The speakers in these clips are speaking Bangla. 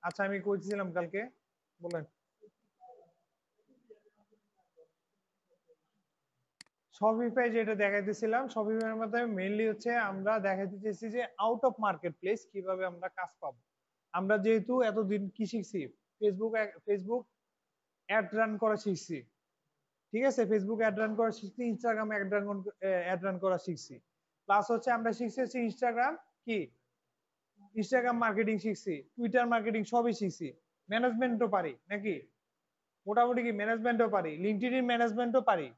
আচ্ছা আমি কইছিলাম কালকে, বলেন। শপিফাই যেটা দেখাইতেছিলাম, শপিফাইয়ের মাধ্যমে মেইনলি হচ্ছে আমরা দেখাইতে চাইছি যে আউট অফ মার্কেট প্লেস কিভাবে আমরা কাজ পাবো। আমরা যেহেতু এতদিন কি শিখছি, ফেসবুক ফেসবুক অ্যাড রান করা শিখছি, ঠিক আছে, ফেসবুক অ্যাড রান করা শিখছি, ইনস্টাগ্রাম অ্যাড রান করা শিখছি, প্লাস হচ্ছে আমরা শিখছি হচ্ছে ইনস্টাগ্রাম কি ইনস্টাগ্রাম মার্কেটিং শিখছি, টুইটার মার্কেটিং সবই শিখছি, ম্যানেজমেন্টও পারি নাকি, মোটামুটি কি ম্যানেজমেন্টও পারি, লিঙ্কডইন ম্যানেজমেন্টও পারি।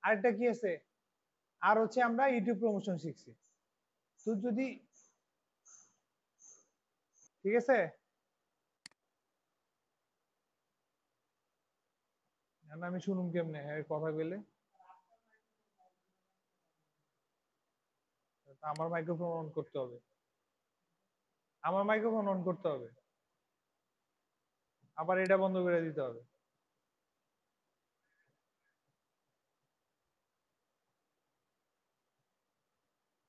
আরেকটা কি আছে, আর হচ্ছে আমরা ইউটিউব প্রমোশন শিখছি। তো যদি, ঠিক আছে, আমি শুনুন কেমনে কথা বলে, আমার মাইক্রোফোন অন করতে হবে, আমার মাইক্রোফোন অন করতে হবে, আবার এটা বন্ধ করে দিতে হবে।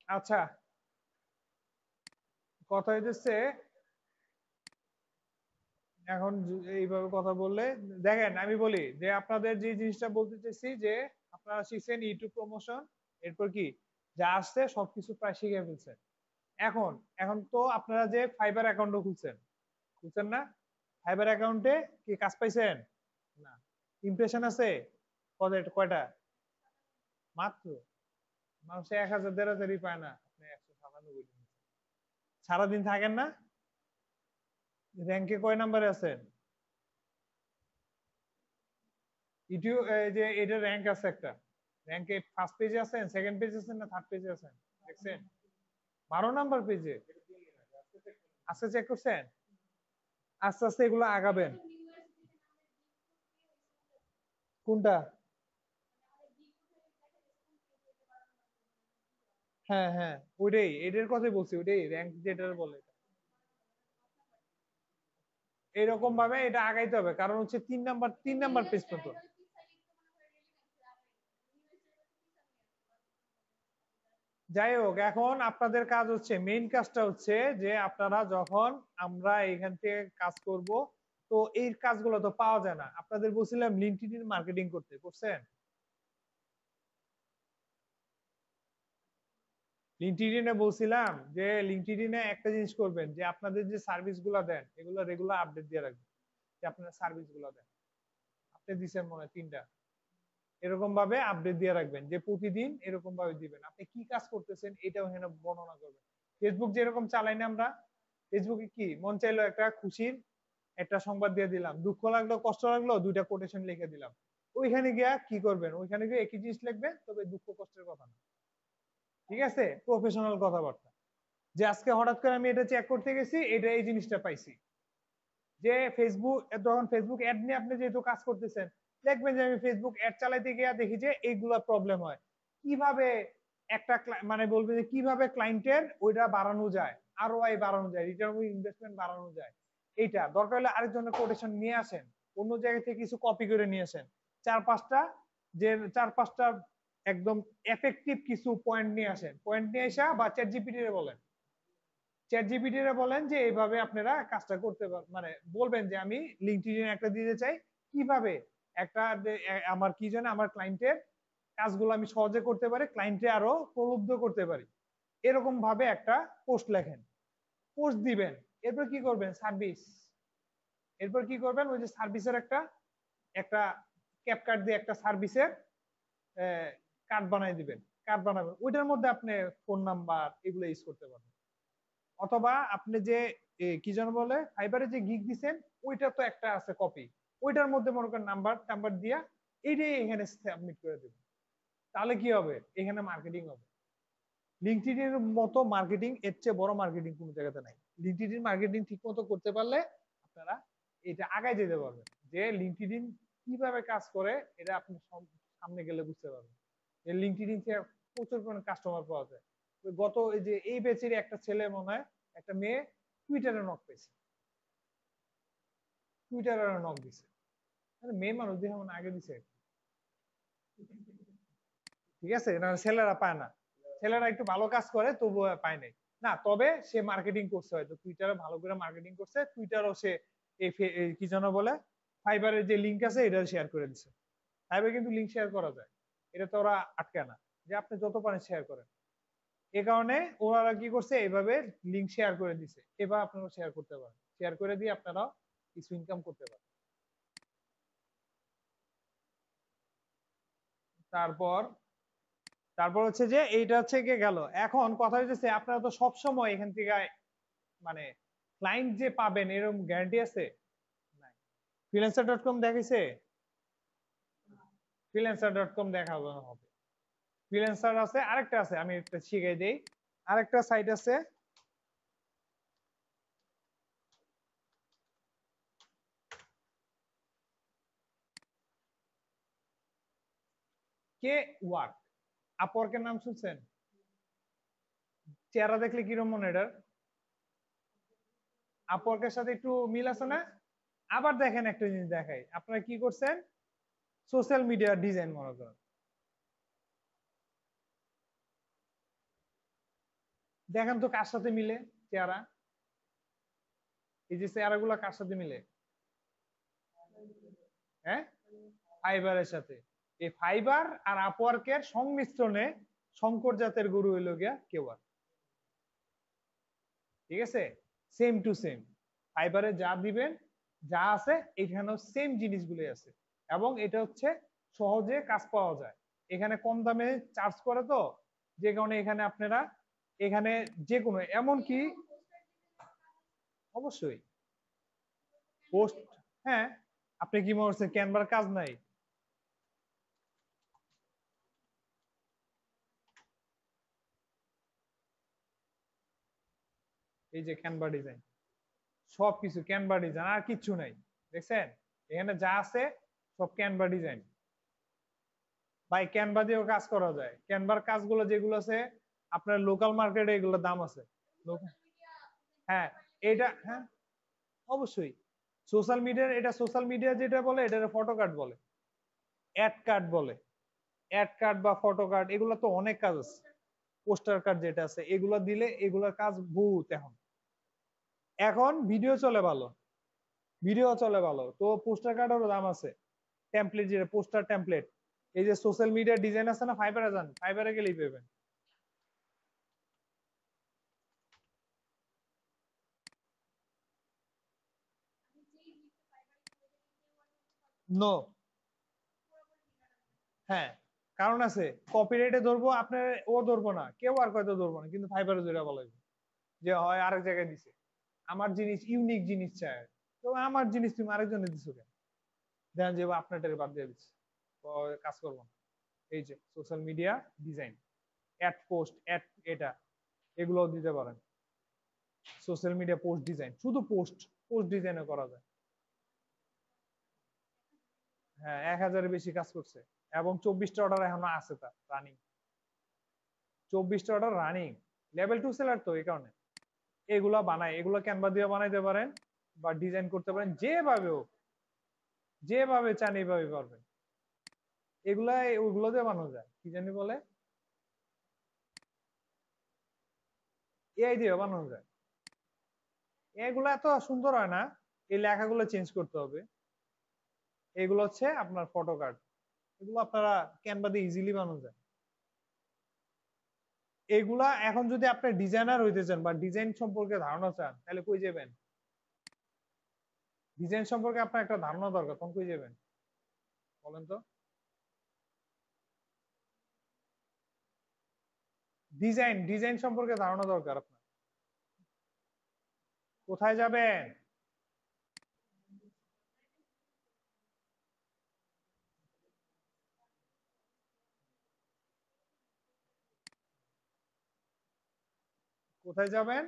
আচ্ছা, কথা হইতেছে এখন এইভাবে কথা বললে, দেখেন আমি বলি যে আপনাদের যে জিনিসটা বলতে চাইছি যে আপনারা শিখছেন ইউটিউব প্রমোশন, এরপর কি যা আসছে সবকিছু প্রায় শিখে ফেলছেন। এখন এখন তো আপনারা যে ফাইবার অ্যাকাউন্টও খুলছেন, খুলছেন না? ফাইবার অ্যাকাউন্টে কি কাজ পাইছেন? না। ইমপ্রেশন আছে কয়টা? মাত্র। মানুষ 1,000 1,500 পায় না, আপনি 197 দিন সারাদিন থাকেন না? র্যাঙ্কে কয় নাম্বারে আছেন? ইউটিউব যে এটা র্যাঙ্ক আছে একটা, র্যাঙ্কে ফার্স্ট পেজে আছেন, সেকেন্ড পেজে আছেন না থার্ড পেজে আছেন? দেখছেন? 12 নাম্বার পেজে আজকে চেক করছেন? আস্তে আস্তে এগুলো আগাবেন। কোনটা? হ্যাঁ হ্যাঁ, ওইটাই, এটার কথাই বলছি, ওইটাই র্যাঙ্ক যেটা বলে। এরকম ভাবে এটা আগাইতে হবে, কারণ হচ্ছে 3 নাম্বার পেজ পর্যন্ত। যাই হোক, এখন আপনাদের কাজ হচ্ছে, মেইন কাজটা হচ্ছে যে আপনারা যখন আমরা এখান থেকে কাজ করব, তো এই কাজগুলো তো পাওয়া যায় না। আপনাদের বলছিলাম লিঙ্কডইন মার্কেটিং করতে, করছেন? লিঙ্কডইনে বলছিলাম যে লিঙ্কডইনে একটা জিনিস করবেন, যে আপনাদের যে সার্ভিস গুলা দেন এগুলো রেগুলার আপডেট দিয়ে রাখবেন, যে আপনারা সার্ভিস গুলা দেন। আপনি দিচ্ছেন মনে হয় 3টা, এরকম ভাবে আপডেট দিয়ে রাখবেন যে প্রতিদিন এরকম ভাবে দিবেন আপনি কি কাজ করতেছেন, এটাও এখানে বর্ণনা করবেন। ফেসবুক যেরকম চালাই না আমরা, ফেসবুকে কি মন চাইলো একটা খুশির একটা সংবাদ দিয়ে দিলাম, দুঃখ লাগলো কষ্ট লাগলো 2টা কোটেশন লিখে দিলাম, ওইখানে গিয়া কি করবেন, ওইখানে গিয়ে একই জিনিস লিখবেন, তবে দুঃখ কষ্টের কথা না, ঠিক আছে, প্রফেশনাল কথাবার্তা। যে আজকে হঠাৎ করে আমি এটা চেক করতে গেছি, এটা এই জিনিসটা পাইছি। যে ফেসবুক, যখন ফেসবুক অ্যাড নিয়ে আপনি যেহেতু কাজ করতেছেন, দেখবেন যে আমি ফেসবুক অ্যাড চালাইতে গিয়ে দেখি যে এইগুলা প্রবলেম হয়। কিভাবে একটা মানে বলবে যে কিভাবে ক্লায়েন্টের ওইটা বাড়ানো যায়, আরওআই বাড়ানো যায়, রিটার্ন অন ইনভেস্টমেন্ট বাড়ানো যায়। এইটা দরকার হলে আরেকজনের কোটেশন নিয়ে আসেন, অন্য জায়গা থেকে কিছু কপি করে নিয়ে আসেন, 4-5টা, যে 4-5টা একদম এফেক্টিভ কিছু পয়েন্ট নিয়ে আসেন, পয়েন্ট নিয়ে আসা বা চ্যাট জিপিটি রে বলেন, চ্যাট জিপিটি রে বলেন যে এইভাবে আপনারা কাজটা করতে মানে বলবেন যে আমি লিঙ্কডইন একটা দিতে চাই, কিভাবে একটা আমার কি জানে আমার ক্লায়েন্টের কাজগুলো আমি সহজে করতে পারি, ক্লায়েন্টে আরো প্রলুব্ধ করতে পারি, এরকম ভাবে একটা পোস্ট লেখেন, পোস্ট দিবেন। এরপর কি করবেন, সার্ভিস, এরপর কি করবেন, ওই যে সার্ভিসের একটা একটা ক্যাপকাট দিয়ে একটা সার্ভিসের কার্ড বানাই দিবেন, কার্ড বানাবেন, ওইটার মধ্যে আপনি ফোন নাম্বার এগুলো ইউজ করতে পারবেন। অথবা আপনি যে কি যেন বলে ফাইবারে যে গিগ দিছেন, ওইটা তো একটা আছে কপি, ওইটার মধ্যে মনে করেন নাম্বার টাম্বার দিয়া এইটাই এখানে সাবমিট করে দেবেন। তাহলে কি হবে, এখানে মার্কেটিং হবে। লিঙ্কডইন এর মতো মার্কেটিং, এর চেয়ে বড় মার্কেটিং কোনো জায়গাতে নাই। লিঙ্কডইন মার্কেটিং ঠিক মতো করতে পারলে আপনারা এটা আগায় যেতে পারবেন, যে লিঙ্কডইন কিভাবে কাজ করে এটা আপনি সামনে গেলে বুঝতে পারবেন। লিঙ্কডইন থেকে প্রচুর পরিমাণে কাস্টমার পাওয়া যায়। গত এই যে এই ব্যাচের একটা ছেলে মনে হয়, একটা মেয়ে টুইটারে নক পেয়েছে, টুইটারে নক দিছে, মানে মেয়ে মানুষ দিয়ে মানে আগে দিছে, ঠিক আছে, না ছেলেরা পায় না, ছেলেরা একটু ভালো কাজ করে তবুও পায় নাই। না তবে সে মার্কেটিং করছে, হয়তো টুইটারে ভালো করে মার্কেটিং করছে, টুইটারও সে কি যেন বলে ফাইবারের যে লিঙ্ক আছে এটা শেয়ার করে দিচ্ছে। ফাইবার কিন্তু লিঙ্ক শেয়ার করা যায়, এটা তো ওরা আটকে না, যে আপনি যত পারেন শেয়ার করেন। এ কারণে ওনারা কি করছে, এইভাবে লিঙ্ক শেয়ার করে দিছে, এবার আপনারা শেয়ার করতে পারেন, শেয়ার করে দিয়ে আপনারা কিছু ইনকাম করতে পারেন। তারপর তারপর হচ্ছে যে এইটা হচ্ছে গিয়ে গেল। এখন কথা হচ্ছে আপনারা তো সব সময় এখান থেকে মানে ক্লায়েন্ট যে পাবেন এরকম গ্যারান্টি আছে? নাই। ফ্রিল্যান্সার.কম দেখাইছে? ফ্রিল্যান্সার.কম দেখাবো হবে। ফ্রিল্যান্সার আছে, আরেকটা আছে, আমি একটা শিখাই দেই। আরেকটা সাইট আছে কে ওয়ার্ক। আপওয়ার্কের নাম শুনছেন? চেহারা দেখলে কিরকম মনে এটার? আপওয়ার্কের সাথে একটু মিল আছে না? আবার দেখেন একটা জিনিস দেখাই, আপনারা কি করছেন, সোশ্যাল মিডিয়া ডিজাইন মনে করেন, দেখেন তো কার সাথে মিলে চেহারা, এই যে চেহারা গুলা কার সাথে মিলে? হ্যাঁ, ফাইবারের সাথে। এই ফাইবার আর আপওয়ার্কের সংমিশ্রণে শঙ্কর জাতের গরু হইল গিয়া কেওয়ার। ঠিক আছে, সেম টু সেম ফাইবারে যা দিবেন যা আছে এখানেও সেম জিনিসগুলোই আছে, এবং এটা হচ্ছে সহজে কাজ পাওয়া যায়। এখানে কম দামে চার্জ করে তো, যে কারণে এখানে আপনারা এখানে যে কোনো, এমন কি অবশ্যই পোস্ট, হ্যাঁ। আপনি কি মনে করছেন ক্যানভার কাজ নাই? এই যে ক্যানভা ডিজাইন, সবকিছু ক্যানভা ডিজাইন, আর কিচ্ছু নাই। দেখছেন এখানে যা আছে সব ক্যানভা ডিজাইন। বাই ক্যানভা দিয়েও কাজ করা যায়। ক্যানভার কাজগুলো যেগুলো আছে আপনার লোকাল মার্কেটে এগুলোর দাম আছে। হ্যাঁ, এটা হ্যাঁ অবশ্যই সোশ্যাল মিডিয়ার, এটা সোশ্যাল মিডিয়া যেটা বলে এটা ফটো কার্ড বলে, অ্যাড কার্ড বলে। অ্যাড কার্ড বা ফটো কার্ড এগুলো তো অনেক কাজ আছে। পোস্টার কার্ড যেটা আছে এগুলো দিলে এগুলোর কাজ বহুত। এখন এখন ভিডিও চলে ভালো, ভিডিও চলে ভালো, তো পোস্টার কার্ডেরও দাম আছে। টেমপ্লেট যেটা পোস্টার টেমপ্লেট, এই যে সোশ্যাল মিডিয়া ডিজাইন আছে না, ফাইবারে যান, ফাইবারে গেলেই পাবেন। নো, হ্যাঁ কারণ আছে, কপিরাইটে ধরবো আপনার, ও ধরবো না, কেউ আর হয়তো ধরবো না, কিন্তু ফাইবারে ধরে বলা যে হয় আরেক জায়গায় দিছে, আমার জিনিস ইউনিক জিনিস চায়, তো আমার জিনিস তুমি আরেকজনে দিছো কেন, দেন যে আপনারটারে বাদ দিয়ে দিচ্ছে, তো কাজ করবো না। এই যে social media design, ad post, ad, এটা এগুলো দিতে পারেন। সোশ্যাল মিডিয়া পোস্ট ডিজাইন, শুধু পোস্ট, পোস্ট ডিজাইনও করা যায়। হ্যাঁ 1000-এর বেশি কাজ করছে, এবং 24টা অর্ডার এখনো আছে তার রানিং, 24টা অর্ডার রানিং। লেভেল 2 সেলার তো, এই কারণে এগুলা বানায়, এগুলো ক্যানভা দিয়ে বানাইতে পারেন বা ডিজাইন করতে পারেন, যেভাবে হোক, যেভাবে চান এইভাবে পারবেন। এগুলা ওইগুলো দিয়ে বানানো যায়, কি জানি বলে, এআই দিয়ে বানানো যায়। এগুলো এত সুন্দর হয় না, এই লেখাগুলো চেঞ্জ করতে হবে। এগুলো হচ্ছে আপনার ফটো কার্ড, এগুলো আপনারা ক্যানভা দিয়ে ইজিলি বানানো যায়। এগুলা এখন যদি আপনি ডিজাইনার হইতে চান বা ডিজাইন সম্পর্কে ধারণা চান, তাহলে কই যাবেন? ডিজাইন সম্পর্কে আপনার একটা ধারণা দরকার, তখন কই যাবেন বলেন তো? ডিজাইন, ডিজাইন সম্পর্কে ধারণা দরকার আপনার, কোথায় যাবেন? কোথায় যাবেন?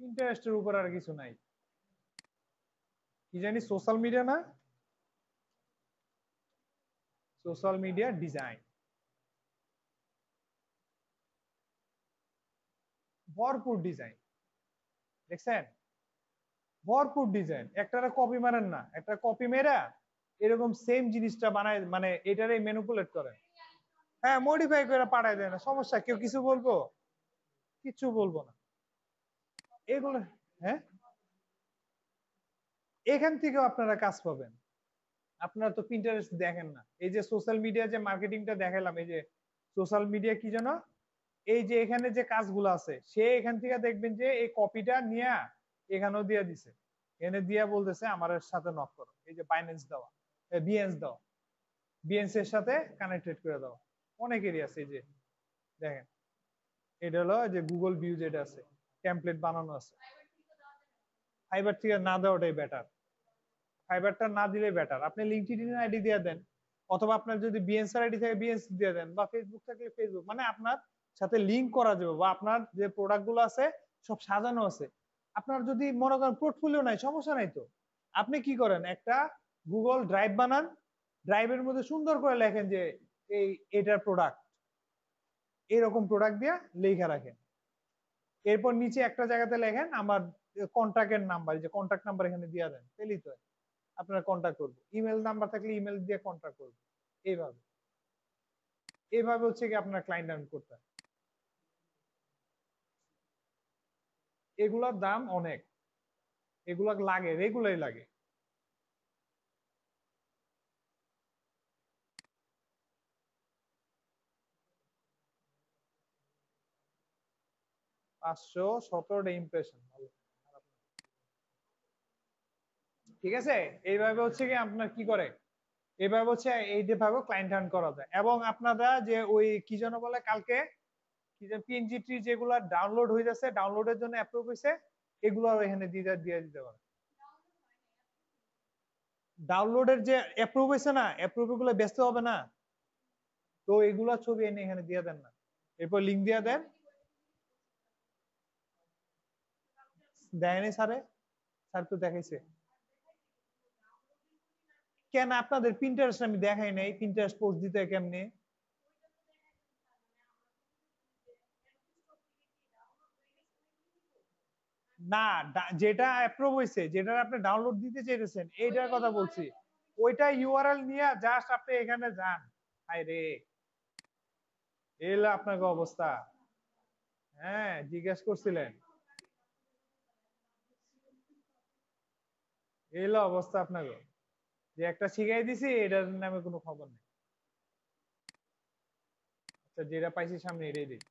ইন্টারেস্টের উপর আর কিছু নাই, কি জানি সোশ্যাল মিডিয়া না, সোশ্যাল মিডিয়া ডিজাইন, ভরপুর ডিজাইন, দেখছেন ভরপুর ডিজাইন। একটা কপি মারেন না, একটা কপি মেরা এরকম সেম জিনিসটা বানায়, মানে এটারে ম্যানিপুলেট করে, হ্যাঁ মডিফাই করে পাঠায় দেয় না, সমস্যা, কেউ কিছু বলবো? কিছু বলবো না। এগুলো হ্যাঁ, এখান থেকেও আপনারা কাজ পাবেন। আপনারা তো পিন্টারেস্ট দেখেন না, এই যে সোশ্যাল মিডিয়া যে মার্কেটিংটা দেখালাম, এই যে সোশ্যাল মিডিয়া কি জানো, এই যে এখানে যে কাজগুলো আছে সে এখান থেকে দেখবেন যে এই কপিটা নিয়ে এখানেও দিয়ে দিছে, এনে দিয়া বলতেছে আমার সাথে নক করো, এই যে বাইন্যান্স দেওয়া, বিএনস দেওয়া, বিএনস এর সাথে কানেক্টেড করে দেওয়া, অনেকেরই আছে। এই যে দেখেন, এটা হলো যে গুগল ভিউ যেটা আছে, টেমপ্লেট বানানো আছে। ফাইবার থেকে না দেওয়াটাই বেটার, ফাইবারটা না দিলে বেটার। আপনি লিঙ্কডইন আইডি দিয়ে দেন, অথবা আপনার যদি বিএনস আইডি থাকে বিএনস দিয়ে দেন, বা ফেসবুক থাকলে ফেসবুক, মানে আপনার সাথে লিঙ্ক করা যাবে, বা আপনার যে প্রোডাক্ট গুলো আছে সব সাজানো আছে। আপনার যদি মনে করেন পোর্টফোলিও নাই, সমস্যা নাই তো, আপনি কি করেন, একটা গুগল ড্রাইভ বানান, ড্রাইভের মধ্যে সুন্দর করে লেখেন যে এই এটার প্রোডাক্ট, এরকম প্রোডাক্ট দিয়ে লেখা রাখেন। এরপর নিচে একটা জায়গাতে লেখেন আমার কন্ট্যাক্টের নাম্বার, যে কন্ট্যাক্ট নাম্বার এখানে দিয়ে দেন, পেলেই তো আপনারা কন্ট্যাক্ট করবো। ইমেল নাম্বার থাকলে ইমেল দিয়ে কন্ট্যাক্ট করবো। এইভাবে এইভাবে হচ্ছে কি আপনার ক্লায়েন্ট আর্ন করতে হয়। এগুলোর দাম অনেক, এগুলো লাগে, রেগুলারই লাগে। পাঁচশো 17টা ইমপ্রেশন, ঠিক আছে। এইভাবে হচ্ছে কি আপনার কি করে, এইভাবে হচ্ছে এইভাবে ক্লায়েন্ট আর্ন করা যায়। এবং আপনারা যে ওই কি যেন বলে কালকে, কি যে পিএনজি ট্রি যেগুলো ডাউনলোড হয়ে যাচ্ছে, ডাউনলোডের জন্য অ্যাপ্রুভ হয়েছে, এগুলো এখানে দিয়ে দিতে পারে। ডাউনলোডের যে অ্যাপ্রুভ হয়েছে না, অ্যাপ্রুভ গুলো ব্যস্ত হবে না, তো এগুলা ছবি এনে এখানে দিয়ে দেন না, এরপর লিঙ্ক দিয়ে দেন। দেয়নি স্যারে, স্যার তো দেখাইছে। কেন আপনাদের প্রিন্টারেস্ট আমি দেখাই নাই, প্রিন্টারেস্ট পোস্ট দিতে কেমনে? না, যেটা অ্যাপ্রুভ হয়েছে, যেটা আপনি ডাউনলোড দিতে চাইতেছেন এইটার কথা বলছি, ওইটা ইউআরএল নিয়ে জাস্ট আপনি এখানে যান। হাই রে, এলো আপনাকে অবস্থা। হ্যাঁ, জিজ্ঞেস করছিলেন, এলো অবস্থা আপনাকে, যে একটা শিখাই দিছি এটার নামে কোনো খবর নেই। আচ্ছা, যেটা পাইছি সামনে এটাই দিই।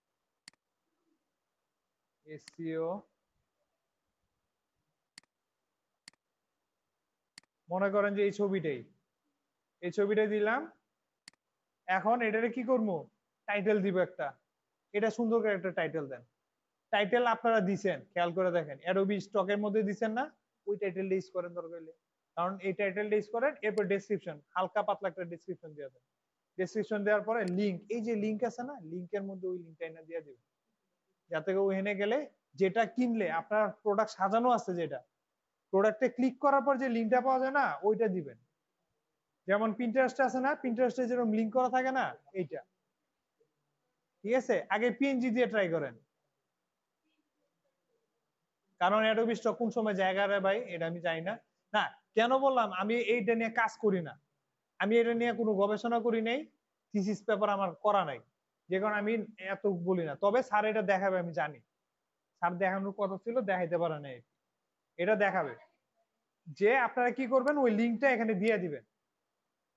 এসইও, মনে করেন যে এই ছবিটাই, এই ছবিটা দিলাম। এখন এটারে কি করবো, টাইটেল দিব একটা, এটা সুন্দর করে একটা টাইটেল দেন। টাইটেল আপনারা দিছেন, খেয়াল করে দেখেন, অ্যাডোবি স্টকের মধ্যে দিছেন না, ওই টাইটেলটা ইউজ করেন দরকার হলে। কারণ এই টাইটেলটা ইউজ করেন, এরপর ডেসক্রিপশন, হালকা পাতলা একটা ডেসক্রিপশন দিয়ে দেন। ডেসক্রিপশন দেওয়ার পরে লিংক, এই যে লিংক আছে না, লিংকের মধ্যে ওই লিংকটা এনে দিয়ে দিবেন, যাতে ওখানে গেলে যেটা কিনলে আপনার প্রোডাক্ট সাজানো আছে, যেটা প্রোডাক্টে ক্লিক করার পর যে লিংকটা পাওয়া যায় না, ওইটা দিবেন। যেমন পিন্টারেস্ট আছে না, পিন্টারেস্টে যেরকম লিংক করা থাকে না, এইটা, ঠিক আছে। আগে পিএনজি দিয়ে ট্রাই করেন, কারণ অ্যাডোবি স্টক কোন সময় জায়গা রে ভাই এটা আমি জানি না। না, কেন বললাম, আমি এইটা নিয়ে কাজ করি না, আমি এটা নিয়ে কোনো গবেষণা করি নাই, থিসিস পেপার আমার করা নাই, যে কারণে আমি এত বলি না। তবে স্যার এটা দেখাবে আমি জানি, স্যার দেখানোর কথা ছিল, দেখাইতে পারে নাই, এটা দেখাবে। যে আপনারা কি করবেন, ওই লিঙ্কটা এখানে দিয়ে দিবেন,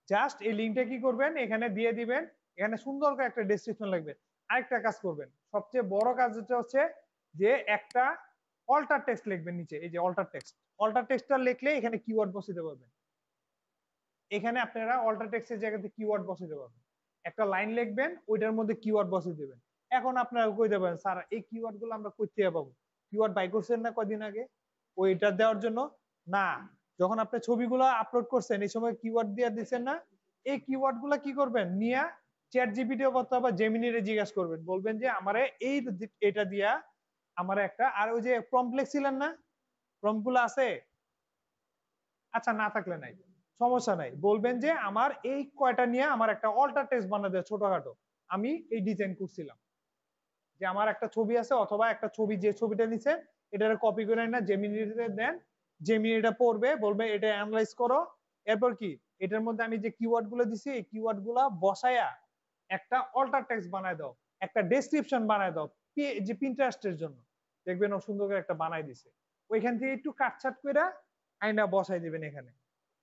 জাস্ট এই লিঙ্কটা কি করবেন এখানে দিয়ে দিবেন, এখানে সুন্দর করে একটা ডেসক্রিপশন লিখবেন। আরেকটা কাজ করবেন, সবচেয়ে বড় কাজ যেটা হচ্ছে, যে একটা অল্টার টেক্সট লিখবেন নিচে, এই যে অল্টার টেক্সট, অল্টার টেক্সটটা লিখলে এখানে কিওয়ার্ড বসাতে পারবেন। এখানে আপনারা অল্টার টেক্সটের জায়গাতে কিওয়ার্ড বসাতে পারবেন। একটা লাইন লিখবেন, ওইটার মধ্যে কিওয়ার্ড বসিয়ে দেবেন। এখন আপনারা কই দেবেন, স্যার এই কিওয়ার্ড গুলো আমরা কই থেকে পাবো? কিওয়ার্ড বাই করছেন না কয়দিন আগে ওইটা দেওয়ার জন্য? না, যখন আপনি ছবিগুলো আপলোড করছেন এই সময় কিওয়ার্ড দিয়ে দিচ্ছেন না, এই কিওয়ার্ড গুলা কি করবেন, নিয়ে চ্যাট জিপিটি অথবা জেমিনিরে জিজ্ঞাসা করবেন, বলবেন যে আমারে এই এটা দিয়া আমার একটা, আর ওই যে প্রম্পট লিখছিলেন না, প্রম্পট গুলো আছে, আচ্ছা না থাকলে নাই, সমস্যা নাই, বলবেন যে আমার এই কয়টা নিয়ে আমার একটা অল্টার টেক্সট বানাতে ছোটখাটো, আমি এই ডিজাইন করছিলাম, যে আমার একটা ছবি আছে, অথবা একটা ছবি, যে ছবিটা নিছে এটারে কপি করে না জেমিনিতে দেন, জেমিনি এটা পড়বে, বলবে এটা অ্যানালাইজ করো, এরপর কি এটার মধ্যে আমি যে কিওয়ার্ড গুলো দিছি এই কিওয়ার্ড গুলা বসায়া একটা অল্টার টেক্সট বানায় দাও, একটা ডেসক্রিপশন বানায় দাও, যে পিন্টারেস্টের জন্য, দেখবেন ও সুন্দর করে একটা বানাই দিছে, ওইখান থেকে একটু কাটছাট করে আইনা বসাই দিবেন এখানে।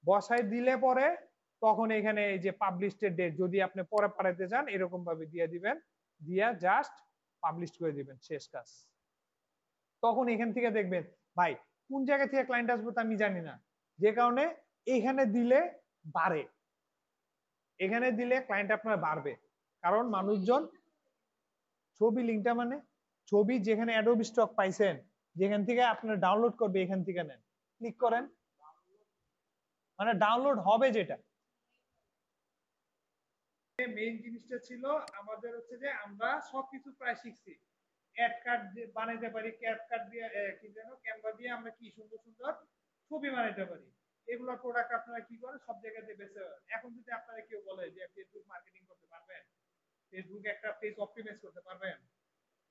বসাই দিলে পরে তখন এখানে এই যে পাবলিশের ডেট যদি আপনি পরে পাঠাইতে চান এরকম ভাবে দিয়ে দিবেন, দিয়া জাস্ট পাবলিশ করে দিবেন, শেষ কাজ। তখন এখান থেকে দেখবেন ভাই কোন জায়গা থেকে ক্লায়েন্ট আসবে তা আমি জানি না, যে কারণে এখানে দিলে বাড়ে, এখানে দিলে ক্লায়েন্ট আপনার বাড়বে, কারণ মানুষজন ছবি লিঙ্কটা মানে ছবি যেখানে অ্যাডোবি স্টক পাইছেন যেখান থেকে আপনার ডাউনলোড করবে এখান থেকে নেন, ক্লিক করেন, মানে ডাউনলোড হবে যেটা। মেইন জিনিসটা ছিল আমাদের হচ্ছে যে আমরা সবকিছু প্রায় শিখছি, অ্যাড কার্ড বানাইতে পারি, ক্যাপ কার্ড দিয়ে কি জানো ক্যানভা দিয়ে আমরা কি সুন্দর সুন্দর ছবি বানাইতে পারি, এগুলো প্রোডাক্ট আপনারা কি করেন সব জায়গাতে বেচে। এখন যদি আপনারা কেউ বলে যে ফেসবুক মার্কেটিং করতে পারবেন, ফেসবুক একটা পেজ অপটিমাইজ করতে পারবেন,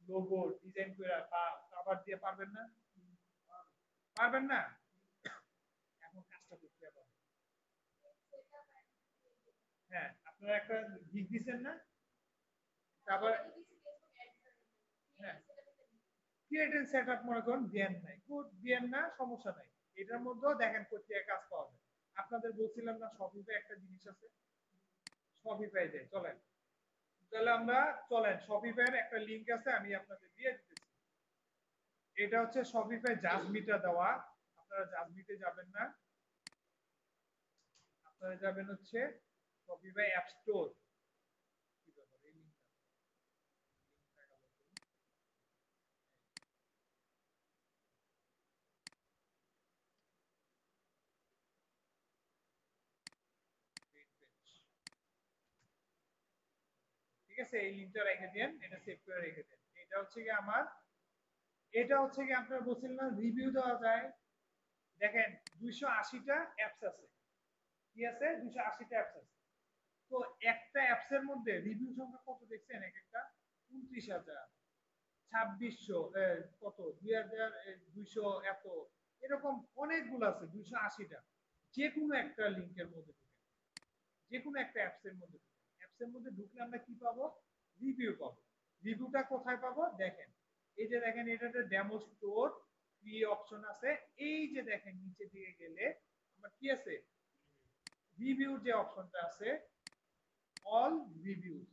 লোগো ডিজাইন করে বা কভার দিয়ে পারবেন না, পারবেন না, এখন কাজটা করতে হবে। হ্যাঁ আপনারা একটা গিগ দিচ্ছেন না, তারপর হ্যাঁ ক্রিয়েট এন্ড সেটআপ মনে করুন দেন নাই, কোড দেন না সমস্যা নাই, এটার মধ্যেও দেখেন কোথায় কাজ পাওয়া যায়। আপনাদের বলছিলাম না শপিফাই একটা জিনিস আছে, শপিফাই যায় চলেন, তাহলে আমরা চলেন শপিফাই এর একটা লিংক আছে আমি আপনাদের দিয়ে দিতেছি। এটা হচ্ছে শপিফাই জাজমিটা দেওয়া, আপনারা জাজমিতে যাবেন না, আপনারা যাবেন হচ্ছে শপিফাই অ্যাপ স্টোর। কি ব্যাপার এই লিংকটা, ঠিক আছে এই লিংকটা রেখে দেন, এটা সেভ করে রেখে দেন। এটা হচ্ছে কি আমার, এটা হচ্ছে কি আপনারা বলছিলেন না রিভিউ দেওয়া যায়, দেখেন 280টা অ্যাপস আছে, কি আছে 280টা অ্যাপস আছে, তো একটা অ্যাপস এর মধ্যে রিভিউ সংখ্যা কত দেখছেন, এক একটা 29,000, 2600, কত 2200, এত এরকম অনেকগুলো আছে 280টা। যে কোনো একটা লিংকের মধ্যে ঢুকে, যে কোনো একটা অ্যাপস এর মধ্যে ঢুকে, অ্যাপস এর মধ্যে ঢুকলে আমরা কি পাবো, রিভিউ পাবো। রিভিউটা কোথায় পাবো দেখেন, এই যে দেখেন এটাতে ডেমো স্টোর ফ্রি অপশন আছে, এই যে দেখেন নিচে দিকে গেলে আমার কি আছে, রিভিউ যে অপশনটা আছে, অল রিভিউজ,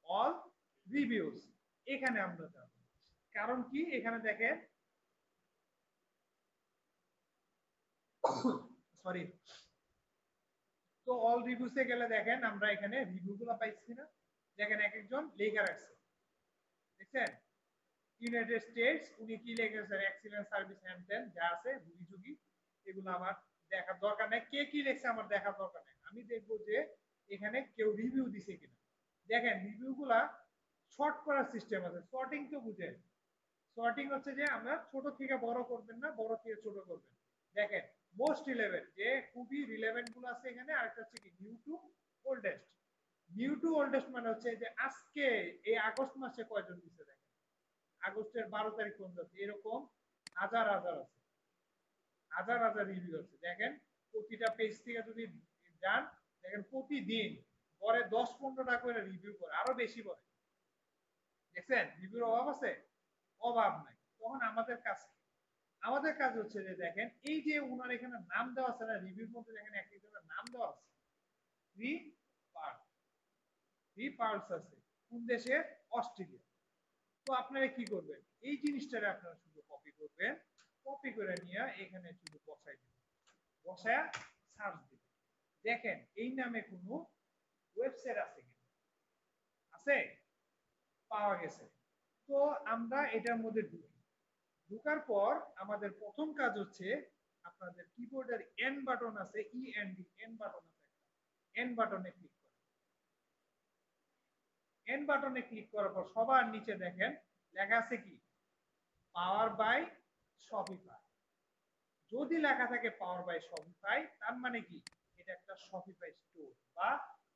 অল রিভিউজ, এখানে আমরা যাব। কারণ কি এখানে দেখেন, সরি, তো অল রিভিউসে গেলে দেখেন আমরা এখানে রিভিউগুলো পাইছি না, দেখেন এক একজন লেখা রাখছে, দেখছেন ইউনাইটেড স্টেটস উনি কি লিখেছেন, এক্সিলেন্ট সার্ভিস হ্যান্ডেল যা আছে ভুগি ঝুগি, এগুলো আমার দেখার দরকার নাই, কে কি লিখছে আমার দেখার দরকার নাই, আমি দেখবো যে এখানে কেউ রিভিউ দিছে কিনা। দেখেন রিভিউগুলা শর্ট করার সিস্টেম আছে, সর্টিং তো বুঝেন, সর্টিং হচ্ছে যে আমরা ছোট থেকে বড় করবেন না, বড় থেকে ছোট করবেন। দেখেন মোস্ট রিলেভেন্ট যে খুবই রিলেভেন্ট গুলো আছে এখানে, আরেকটা হচ্ছে কি new to oldest. New to oldest মানে হচ্ছে যে আজকে এই আগস্ট মাসে কয়জন দিছে, দেখেন আগস্টের 12 তারিখ পর্যন্ত এরকম হাজার হাজার আছে, হাজার হাজার রিভিউ আছে। দেখেন প্রতিটা পেজ থেকে যদি যান দেখেন প্রতিদিন পরে 10-15টা করে রিভিউ করে, আরো বেশি করে, দেখছেন রিভিউর অভাব আছে, অভাব নাই। তখন আমাদের কাজ, আমাদের কাজ হচ্ছে যে দেখেন এই যে উনার এখানে নাম দেওয়া আছে না রিভিউর মধ্যে, দেখেন এক একজনের নাম দেওয়া আছে, থ্রি পার্ল, থ্রি পার্লস আছে, কোন দেশে, অস্ট্রেলিয়া। তো আপনারা কি করবেন, এই জিনিসটারে আপনারা শুধু কপি করবেন, কপি করে নিয়ে এখানে শুধু বসাই দিবেন, বসায় সার্চ দিবেন, দেখেন এই নামে কোনো ওয়েবসাইট আছে কিনা, আছে, পাওয়া গেছে। তো আমরা এটার মধ্যে ঢুকি, ঢোকার পর আমাদের প্রথম কাজ হচ্ছে আপনাদের কিবোর্ডের এন বাটন আছে, ইএনডি এন বাটন আছে, এন বাটনে ক্লিক করেন, এন বাটনে ক্লিক করার পর সবার নিচে দেখেন লেখা আছে কি, পাওয়ার বাই শপিফাই। যদি লেখা থাকে পাওয়ার বাই শপিফাই তার মানে কি এটা একটা শপিফাই স্টোর বা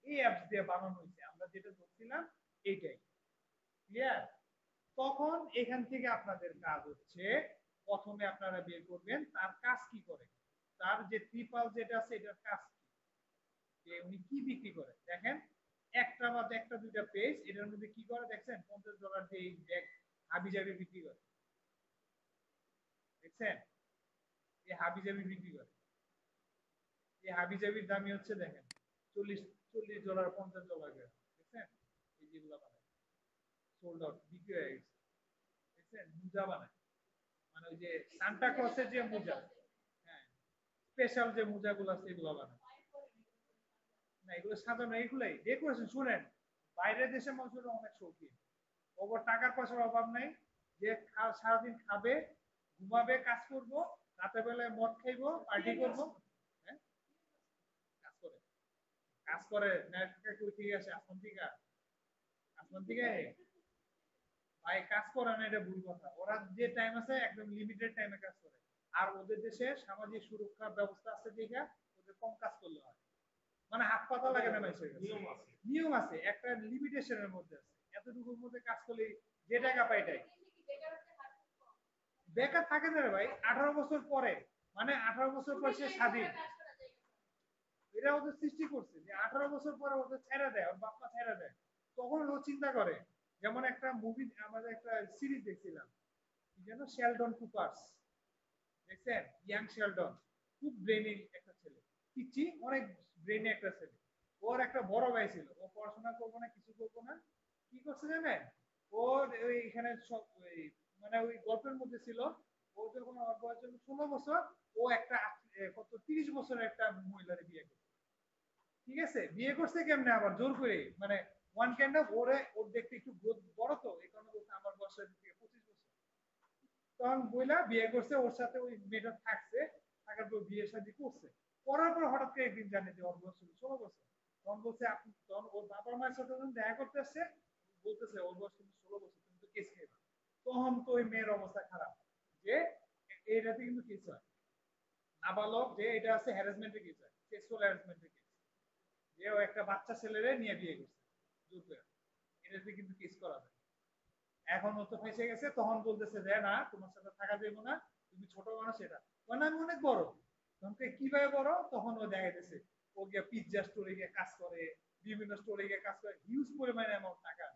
এই অ্যাপস দিয়ে বানানো হয়েছে, আমরা যেটা ধরছিলাম এইটাই, ক্লিয়ার। তখন এখান থেকে আপনাদের কাজ হচ্ছে প্রথমে আপনারা বের করবেন তার কাজ কি করে, তার যে ট্রিপল যেটা আছে এটার কাজ কি, যে উনি কি বিক্রি করে। দেখেন একটা বা একটা দুইটা পেজ এটার মধ্যে কি করে দেখছেন, $50 দিয়ে এই ব্যাগ হাবি জাবি বিক্রি করে, দেখছেন এই হাবিজাবি বিক্রি করে। এই হাবিজাবির দামই হচ্ছে দেখেন $40 $50 করে, দেখছেন এই যেগুলো বানায় সোল্ড আউট বিক্রি হয়ে গেছে। দেখছেন মোজা বানায়, মানে ওই যে সান্টা ক্লসের যে মোজা, হ্যাঁ স্পেশাল যে মোজাগুলো আছে এগুলো বানায় না, এগুলো সাধারণ এগুলাই ডেকোরেশন। শুনেন বাইরের দেশের মানুষের অনেক শৌখিন, ওপর টাকার পয়সার অভাব নাই, যে সারাদিন খাবে ঘুমাবে কাজ করবো, রাতের বেলায় মদ খাইবো পার্টি করবো। হ্যাঁ কাজ করে, কাজ করে ঠিক আছে আসমান থেকে, আসমান থেকে ভাই কাজ করে না, এটা ভুল কথা। ওরা যে টাইম আছে একদম লিমিটেড টাইমে কাজ করে। আর ওদের দেশে সামাজিক সুরক্ষা ব্যবস্থা আছে দেখা ওদের কম কাজ করলে হয়, মানে হাত পাতা লাগে না মানুষের কাছে। নিয়ম আছে একটা লিমিটেশনের মধ্যে আছে, এতটুকুর মধ্যে কাজ করলে যে টাকা পাইটাই। বেকার থাকে না রে ভাই 18 বছর পরে, মানে 18 বছর পর সে স্বাধীন। এটা ওদের সৃষ্টি করছে যে 18 বছর পরে ওদের ছেড়ে দেয়, ওর বাপ মা ছেড়ে দেয়, তখন ও চিন্তা করে। যেমন একটা মুভি আমাদের একটা সিরিজ দেখছিলাম কি যেন, শেলডন কুপার্স, দেখছেন ইয়াং শেলডন, খুব ব্রেনি একটা ছেলে, পিচ্ছি অনেক ব্রেনি একটা ছেলে। ওর একটা বড় ভাই ছিল, ও পড়াশোনা করবো না কিছু করবো না, কি করছে জানেন, ওর এখানে সব মানে ওই গল্পের মধ্যে ছিল, ও যখন ওর বয়স ছিল 16 বছর, ও একটা কত 30 বছরের একটা মহিলার বিয়ে করছে। ঠিক আছে বিয়ে করছে কেমনে, আবার জোর করে, মানে ওয়ান কাইন্ড অফ ওরে, ওর দেখতে একটু বড় তো এই কারণে বলছে আমার বয়সের থেকে 25 বছর। তখন বইলা বিয়ে করছে, ওর সাথে ওই মেয়েটা থাকছে, থাকার পর বিয়ে শাদী করছে। করার পর হঠাৎ করে একদিন জানে যে ওর বয়স 16 বছর। তখন বলছে আপনি, তখন ওর বাবা মায়ের সাথে যখন দেখা করতে আসছে, বলতেছে ওর বয়স কিন্তু 16 বছর, তুমি তো কেস খাইবা। তখন তো ওই মেয়ের অবস্থা খারাপ, যে এইটাতে কিন্তু কেস হয়, নাবালক যে এটা আছে হ্যারাসমেন্টের কেস হয়, সেক্সুয়াল হ্যারাসমেন্টের কেস, যে ও একটা বাচ্চা ছেলেরে নিয়ে বিয়ে করছে জোর করে, এটাতে কিন্তু কেস করা যায়। এখন ও তো ফেসে গেছে, তখন বলতেছে যে না তোমার সাথে থাকা যাবে না, তুমি ছোট মানুষ, এটা মানে আমি অনেক বড়। তখন কিভাবে বড়, তখন ও দেখা গেছে ও গিয়ে পিৎজা স্টোরে গিয়ে কাজ করে, বিভিন্ন স্টোরে গিয়ে কাজ করে, হিউজ পরিমাণে অ্যামাউন্ট টাকা,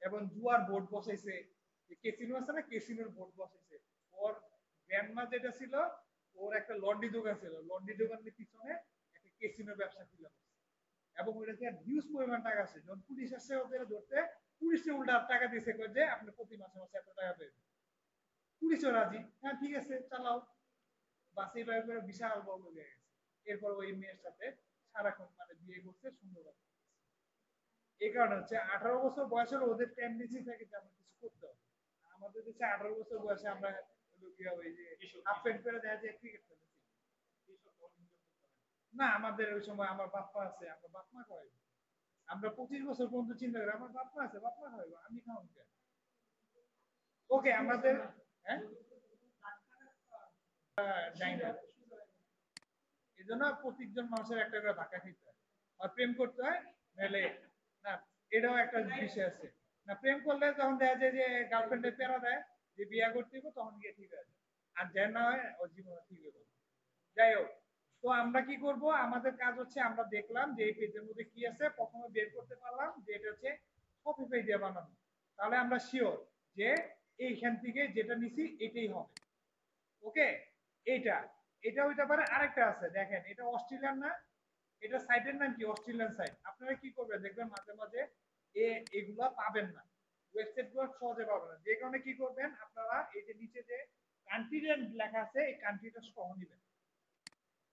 এবং জুয়ার বোর্ড বসাইছে, কেসিনো আছে না, কেসিনোর বোর্ড বসাইছে। ওর গ্র্যান্ডমা যেটা ছিল, ওর একটা লন্ড্রি দোকান ছিল, লন্ড্রি দোকানের পিছনে একটা কেসিনোর ব্যবসা খুলে বসছে, এবং ওইটাতে হিউজ পরিমাণ টাকা আছে। যখন পুলিশ আসছে ওদের ধরতে, পুলিশে উল্টা টাকা দিয়েছে যে আপনি প্রতি মাসে মাসে এত টাকা পেয়েছেন। পুলিশও রাজি, হ্যাঁ ঠিক আছে চালাও। বাস এইভাবে করে বিশাল বড় হয়ে গেছে। এরপর ওই মেয়ের সাথে সারাক্ষণ মানে বিয়ে করছে সুন্দরভাবে। এই কারণে হচ্ছে 18 বছর বয়সের ওদের টেন্ডেন্সি থাকে যে আমরা কিছু করতে হবে। আমাদের দেশে 18 বছর বয়সে আমরা ওই যে হাফ প্যান্ট পরে দেখা যায় ক্রিকেট খেলতেছি। না আমাদের ওই সময় আমার বাপ্পা আছে, আমার বাপ মা করে, আমরা 25 বছর পর্যন্ত চিন্তা করি আমার বাপ মা আছে, বাপ মা খাওয়াইবো, আমি খাওয়াবো কেন। ওকে আমাদের, হ্যাঁ যাই না, এই জন্য প্রত্যেকজন মানুষের একটা করে ধাক্কা খেতে হয়, আর প্রেম করতে হয়, নাহলে না। এটাও একটা বিষয় আছে, না প্রেম করলে তখন দেখা যায় যে গার্লফ্রেন্ডের প্যারা দেয় যে বিয়ে করতে হবে, তখন গিয়ে ঠিক আছে, আর যে না হয় ওর জীবন ঠিক হবে। যাই হোক, তো আমরা কি করব, আমাদের কাজ হচ্ছে আমরা দেখলাম যে এই পেজের মধ্যে কি আছে, প্রথমে বের করতে পারলাম যে এটা হচ্ছে শপিফাই দিয়ে বানানো, তাহলে আমরা শিওর যে এইখান থেকে যেটা নিছি এটাই হবে। ওকে, এইটা, এটা হইতে পারে। আরেকটা আছে দেখেন, এটা অস্ট্রেলিয়ান না, এটা সাইটের নাম কি, অস্ট্রেলিয়ান সাইট। আপনারা কি করবেন দেখবেন মাঝে মাঝে এগুলা পাবেন না, ওয়েবসাইট গুলো সহজে পাবেন না, যে কারণে কি করবেন আপনারা, এই যে নিচে যে কান্ট্রি লেখা আছে এই কান্ট্রিটা সহ নিবেন।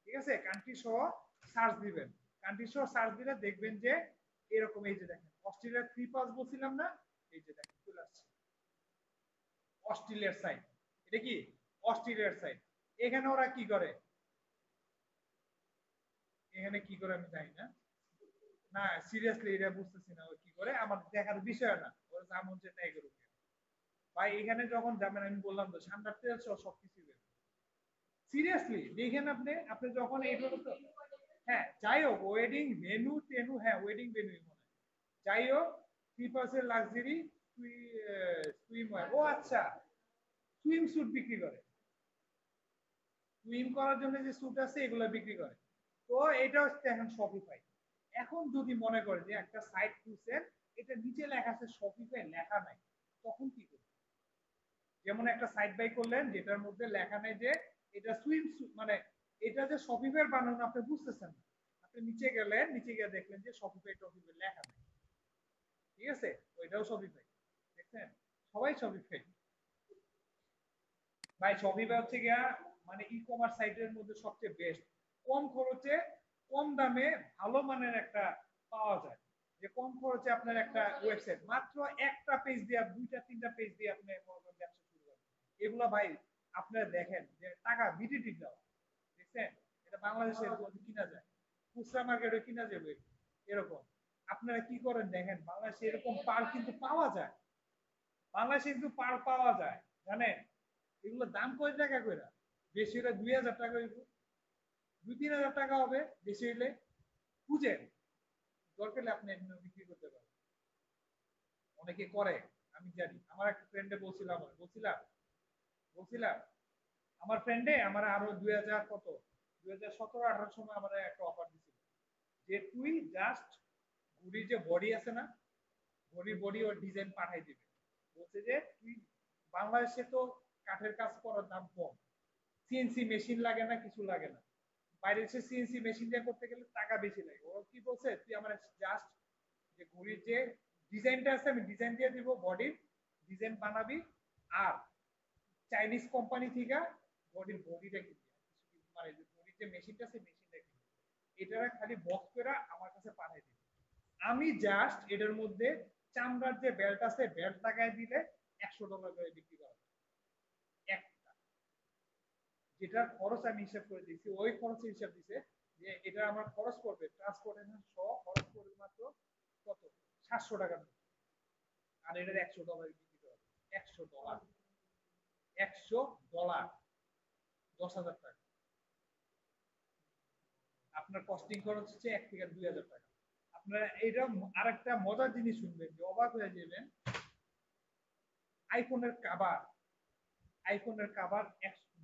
ঠিক আছে, কান্ট্রি সহ সার্চ দিবেন, কান্ট্রি সহ সার্চ দিলে দেখবেন যে এরকম, এই যে দেখেন অস্ট্রেলিয়ার 3 পাস বলছিলাম না, এই যে দেখেন চলে আসছে অস্ট্রেলিয়ার সাইট। এটা কি অস্ট্রেলিয়ার সাইট। এখানে ওরা কি করে, এখানে কি করে আমি জানি না, না সিরিয়াসলি এটা বুঝতেছি না ও কি করে, আমার দেখার বিষয় না, ওরা যা মন চায় তাই করুক ভাই। এখানে যখন যাবেন আমি বললাম তো ঠান্ডার তেল সহ সবকিছু দেবে, সিরিয়াসলি দেখেন আপনি, আপনি যখন এইভাবে তো, হ্যাঁ যাই হোক ওয়েডিং ভেনু টেনু, হ্যাঁ ওয়েডিং ভেনুই মনে হয়, যাই হোক 3% লাক্সারি সুইমওয়্যার, ও আচ্ছা সুইম স্যুট বিক্রি করে, সুইম করার জন্য যে স্যুট আছে এগুলো বিক্রি করে। তো এটা হচ্ছে এখন শপিফাই। এখন যদি মনে করে যে একটা সাইট খুলছেন, এটা নিচে লেখা আছে শপিফাই লেখা নাই, তখন কি করবে, যেমন একটা সাইট বাই করলেন যেটার মধ্যে লেখা নেই যে এটা সুইম মানে এটা যে শপিফাই বানানো আপনি বুঝতেছেন না, আপনি নিচে গেলেন, নিচে গিয়ে দেখলেন যে শপিফাই টপিফাই লেখা নেই, ঠিক আছে, ওইটাও শপিফাই, দেখছেন, সবাই শপিফাই। ভাই শপিফাই হচ্ছে গিয়া মানে ই কমার্স সাইটের মধ্যে সবচেয়ে বেস্ট, কম খরচে কম দামে ভালো মানের একটা পাওয়া যায়, যে কম খরচে আপনার একটা ওয়েবসাইট মাত্র একটা পেজ দিয়ে দুইটা তিনটা পেজ দিয়ে আপনি ব্যবসা শুরু করেন। এগুলা ভাই আপনারা দেখেন যে টাকা বিটিটি দেওয়া, দেখছেন, এটা বাংলাদেশে কিনা যায়, খুচরা মার্কেটে কিনা যাবে এরকম। আপনারা কি করেন দেখেন, বাংলাদেশে এরকম পার কিন্তু পাওয়া যায়, বাংলাদেশে কিন্তু পার পাওয়া যায় জানেন, এগুলো দাম কয় টাকা করে, বেশি হলে 2000 টাকা হইব, 2-3000 টাকা হবে বেশি হইলে, বুঝেন, দরকার আপনি বিক্রি করতে পারেন, অনেকে করে, আমি জানি, আমার একটা ফ্রেন্ডে বলছিলাম আমার ফ্রেন্ডে আমার আরো 2000 কত 2017-18 সময় আমার একটা অফার দিছিল যে তুই জাস্ট ঘুড়ির যে বডি আছে না, ঘড়ির বডি ওর ডিজাইন পাঠাই দিবে, বলছে যে তুই বাংলাদেশে তো কাঠের কাজ করার দাম কম, সিএনসি মেশিন লাগে না, কিছু লাগে না, বাইরে এসে সিএনসি মেশিন দিয়ে করতে গেলে টাকা বেশি লাগে, ও কি বলছে তুই আমার জাস্ট যে ঘড়ির যে ডিজাইনটা আছে আমি ডিজাইন দিয়ে দিব, বডির ডিজাইন বানাবি, আর চাইনিজ কোম্পানি থেকে বডির বডিটা কিনবি, মানে বডির যে মেশিনটা আছে মেশিনটা কিনবি, এটা খালি বক্স করে আমার কাছে পাঠাই দিবি, আমি জাস্ট এটার মধ্যে চামড়ার যে বেল্ট আছে বেল্ট লাগাই দিলে $100 করে বিক্রি করা যায় একটা, যেটা খরচ আমি হিসাব করে দিয়েছি, ওই খরচের হিসাব দিছে যে এটা আমার খরচ পড়বে ট্রান্সপোর্টেশন সহ খরচ পড়বে মাত্র কত $700 আর এটার $100 বিক্রি করা যায়, $100, $100, 10,000 টাকা, আপনার কস্টিং খরচ হচ্ছে 1 থেকে 2,000 টাকা। আপনারা এইটা আরেকটা মজার জিনিস শুনবেন যে অবাক হয়ে যাবেন, আইফোনের কাভার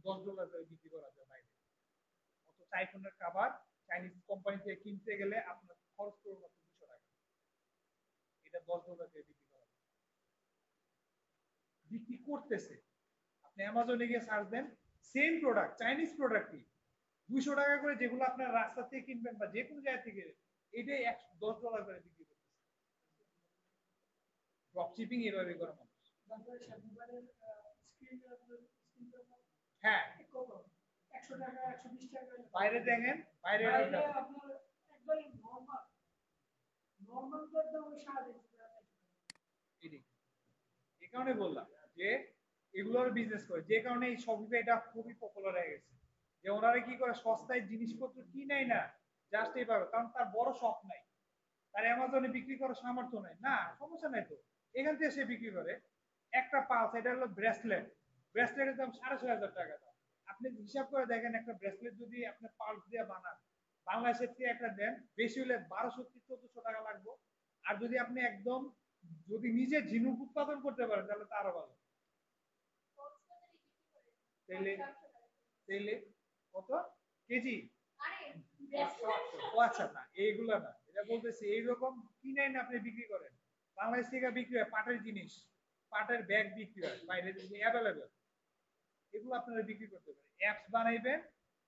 $10 করে বিক্রি করা যায় বাইরে, অথচ আইফোনের কাভার চাইনিজ কোম্পানি থেকে কিনতে গেলে আপনার খরচ পড়বে মাত্র $200, এটা $10 করে বিক্রি করা যায়, বিক্রি করতেছে, আপনি অ্যামাজনে গিয়ে সার্চ দেন সেম প্রোডাক্ট চাইনিজ প্রোডাক্টই $200 করে, যেগুলো আপনার রাস্তা থেকে কিনবেন বা যে কোনো জায়গা থেকে, এটাই $10 করে বিক্রি করতেছে, ড্রপ শিপিং এভাবে করে মানুষ। হ্যাঁ 100 টাকা 120 টাকা বাইরে দেখেন, বাইরে আপনার একবারে নরমাল নরমাল দাম ওই 5.5 এই কারণে বললাম যে এগুলোর বিজনেস করে, যে কারণে এই শপিফাই এটা খুবই পপুলার হয়ে গেছে, যে ওনারা কি করে সস্তায় জিনিসপত্র কিনেই না জাস্ট এইভাবে, কারণ তার বড় শপ নাই, তার অ্যামাজনে বিক্রি করার সামর্থ্য নাই, না সমস্যা নাই তো, এখান থেকে সে বিক্রি করে একটা পালস, এটা হলো ব্রেসলেট, ব্রেসলেটের দাম 6,500 টাকা দাম, আপনি হিসাব করে দেখেন একটা ব্রেসলেট যদি আপনি পালস দিয়ে বানান বাংলাদেশের থেকে একটা দেন বেশি হলে 1200-1400 টাকা লাগবে, আর যদি আপনি একদম যদি নিজে ঝিনুক উৎপাদন করতে পারেন তাহলে তো আরো ভালো, তাইলে তাইলে কত কেজি, ও আচ্ছা না এইগুলা না, এটা বলতেছি এইরকম কিনে না আপনি বিক্রি করেন, বাংলাদেশ থেকে বিক্রি হয় পাটের জিনিস, পাটের ব্যাগ বিক্রি হয় বাইরে অ্যাভেলেবেল, এগুলো আপনারা বিক্রি করতে পারেন, অ্যাপস বানাইবেন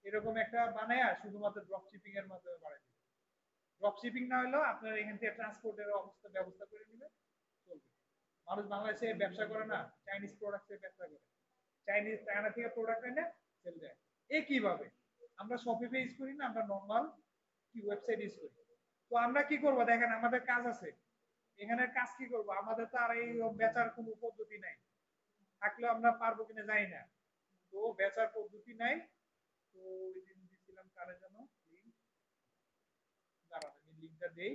এরকম একটা বানায়া শুধুমাত্র ড্রপ শিপিং এর মাধ্যমে বানাই দিবেন, ড্রপ শিপিং না হলেও আপনার এখান থেকে ট্রান্সপোর্টের ব্যবস্থা করে নেবেন, চলবে, মানুষ বাংলাদেশে ব্যবসা করে না, চাইনিজ প্রোডাক্টের ব্যবসা করে, চাইনিজ চায়না থেকে প্রোডাক্ট এনে সেল দেয়, একইভাবে আমরা শপিফাই ইউজ করি না, আমরা নর্মাল কি ওয়েবসাইট ইউজ করি, তো আমরা কি করব দেখেন আমাদের কাজ আছে, এখানে কাজ কি করব, আমাদের তো আর এই বেচার কোনো পদ্ধতি নাই, থাকলে আমরা পারবো কিনা জানি না, তো বেচার পদ্ধতি নাই, তো ওই দিন দিছিলাম কারে জন্য লিংক, দাঁড়ান আমি লিংকটা দেই,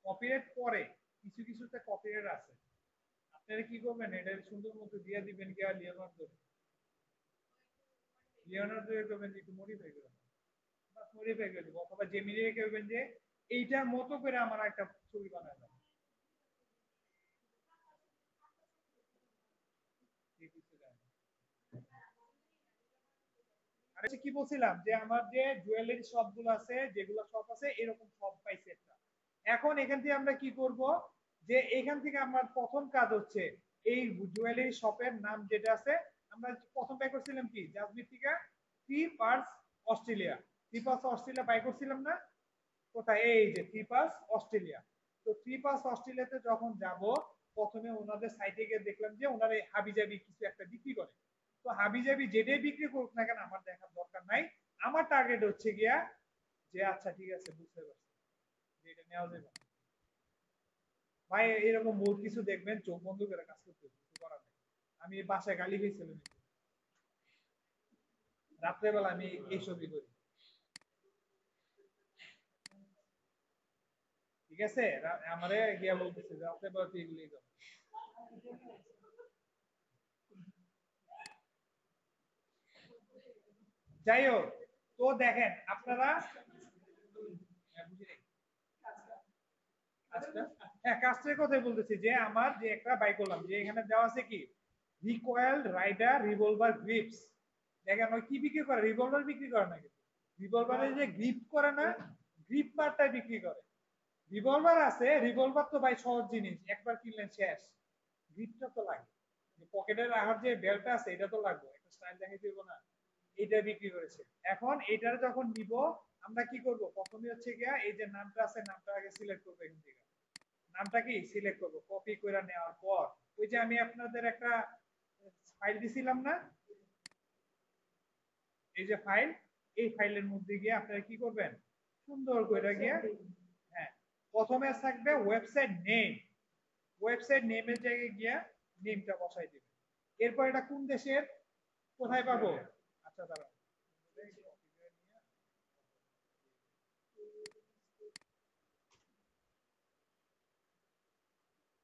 কপিরাইট পরে কিছু কিছুতে কপিরাইট আছে, আপনারা কি করবেন এটা সুন্দর মতো দিয়ে দিবেন কি আর লিওনার্দো করবেন যে একটু মডিফাই করবেন, বাস মডিফাই করে দেবো, অথবা জেমিনি করবেন যে এইটার মতো করে আমার একটা ছবি বানায় দাও, আর কি বলছিলাম যে আমার যে জুয়েলারি শপ গুলো আছে যেগুলো শপ আছে এরকম সব পাইছে একটা, এখন এখান থেকে আমরা কি করব যে এখান থেকে আমার প্রথম কাজ হচ্ছে এই জুয়েলারি শপের নাম যেটা আছে, আমরা প্রথম বাই করছিলাম কি জাসমিন থেকে three Perth Australia, three Perth Australia buy করছিলাম না, কোথায়, এই যে থ্রি পার্স অস্ট্রেলিয়া। তো থ্রি পার্স অস্ট্রেলিয়াতে যখন যাব, প্রথমে ওনাদের সাইটে গিয়ে দেখলাম যে ওনারা হাবিজাবি কিছু একটা বিক্রি করে। তো হাবিজাবি যেটাই বিক্রি করুক না কেন আমার দেখার দরকার নাই, আমার টার্গেট হচ্ছে গিয়া যে আচ্ছা ঠিক আছে বুঝতে পারছি যে এটা নেওয়া যাবে। ভাই এরকম বহুত কিছু দেখবেন চোখ বন্ধ করে কাজ করতে, কিছু করার নেই। আমি বাসায় গালি খেয়েছিলাম, রাত্রেবেলা আমি এইসবই করি, ঠিক আছে। আমারে গিয়া বলতেছে যে রাত্রেবেলা তুই এগুলি কর। যাই হোক, তো দেখেন আপনারা, আচ্ছা, হ্যাঁ কাজটার কথাই বলতেছি যে আমার যে একটা বাই করলাম, যে এখানে দেওয়া আছে কি রিকয়েল রাইডার রিভলভার গ্রিপস। দেখেন ওই কি বিক্রি করে, রিভলভার বিক্রি করে না, কিন্তু রিভলভারে যে গ্রিপ করে না, গ্রিপ পার্টটা বিক্রি করে। রিভলভার আছে, রিভলভার তো ভাই সহজ জিনিস, একবার কিনলেন শেষ। গ্রিপটা তো লাগে, পকেটে রাখার যে বেল্টটা আছে এটা তো লাগবে, একটা স্টাইল দেখাই দিব না, এটা বিক্রি করেছে। এখন এটার যখন নিব, আমরা কি করব, প্রথমে হচ্ছে গিয়া এই যে নামটা আছে, নামটা আগে সিলেক্ট করবো, এখান থেকে নামটা কি সিলেক্ট করব, কপি করে নেওয়ার পর ওই যে আমি আপনাদের একটা ফাইল দিছিলাম না, এই যে ফাইল, এই ফাইলের মধ্যে গিয়ে আপনারা কি করবেন, সুন্দর করে গিয়ে, হ্যাঁ প্রথমে থাকবে ওয়েবসাইট নেম, ওয়েবসাইট নেমের জায়গায় গিয়া নেমটা বসাই দিবেন। এরপর এটা কোন দেশের, কোথায় পাবো, আচ্ছা দাঁড়ান,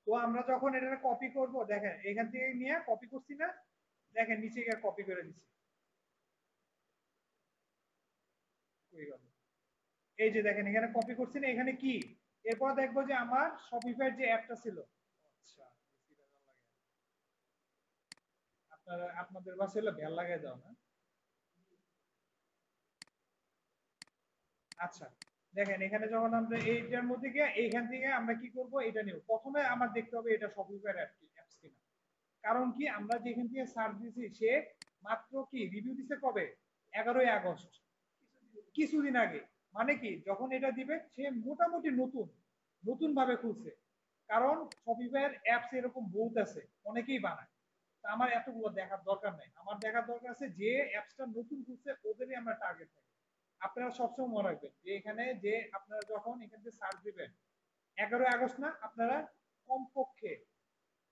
তো আমরা যখন এটা কপি করব, দেখেন এখান থেকে নিয়ে কপি করছি না, দেখেন নিচে গিয়ে কপি করে দিচ্ছি, এই যে দেখেন এখানে কপি করছি না, এখানে কি, এরপর দেখবো যে আমার শপিফাই যে অ্যাপটা ছিল, আচ্ছা আপনারা আপনাদের বাসে হলো বেল লাগাই দাও না, আচ্ছা দেখেন এখানে যখন আমরা এইটার মধ্যে গিয়ে এইখান থেকে আমরা কি করব, এটা নিব, প্রথমে আমার দেখতে হবে এটা শপিফাই অ্যাপস কিনা। কারণ কি আমরা যেখান থেকে সার্চ দিছি সে মাত্র কি রিভিউ দিছে কবে, 11ই আগস্ট, কিছুদিন আগে। মানে কি যখন এটা দিবে সে মোটামুটি নতুন, নতুন ভাবে খুলছে। কারণ শপিফাইয়ের অ্যাপস এরকম বহুত আছে, অনেকেই বানায়, তা আমার এতগুলো দেখার দরকার নাই, আমার দেখার দরকার আছে যে অ্যাপসটা নতুন খুলছে ওদেরই আমরা টার্গেট থাকি। আপনারা সবসময় মনে রাখবেন যে এখানে যে আপনারা যখন এখান থেকে সার্চ দিবেন, 11ই আগস্ট না, আপনারা কমপক্ষে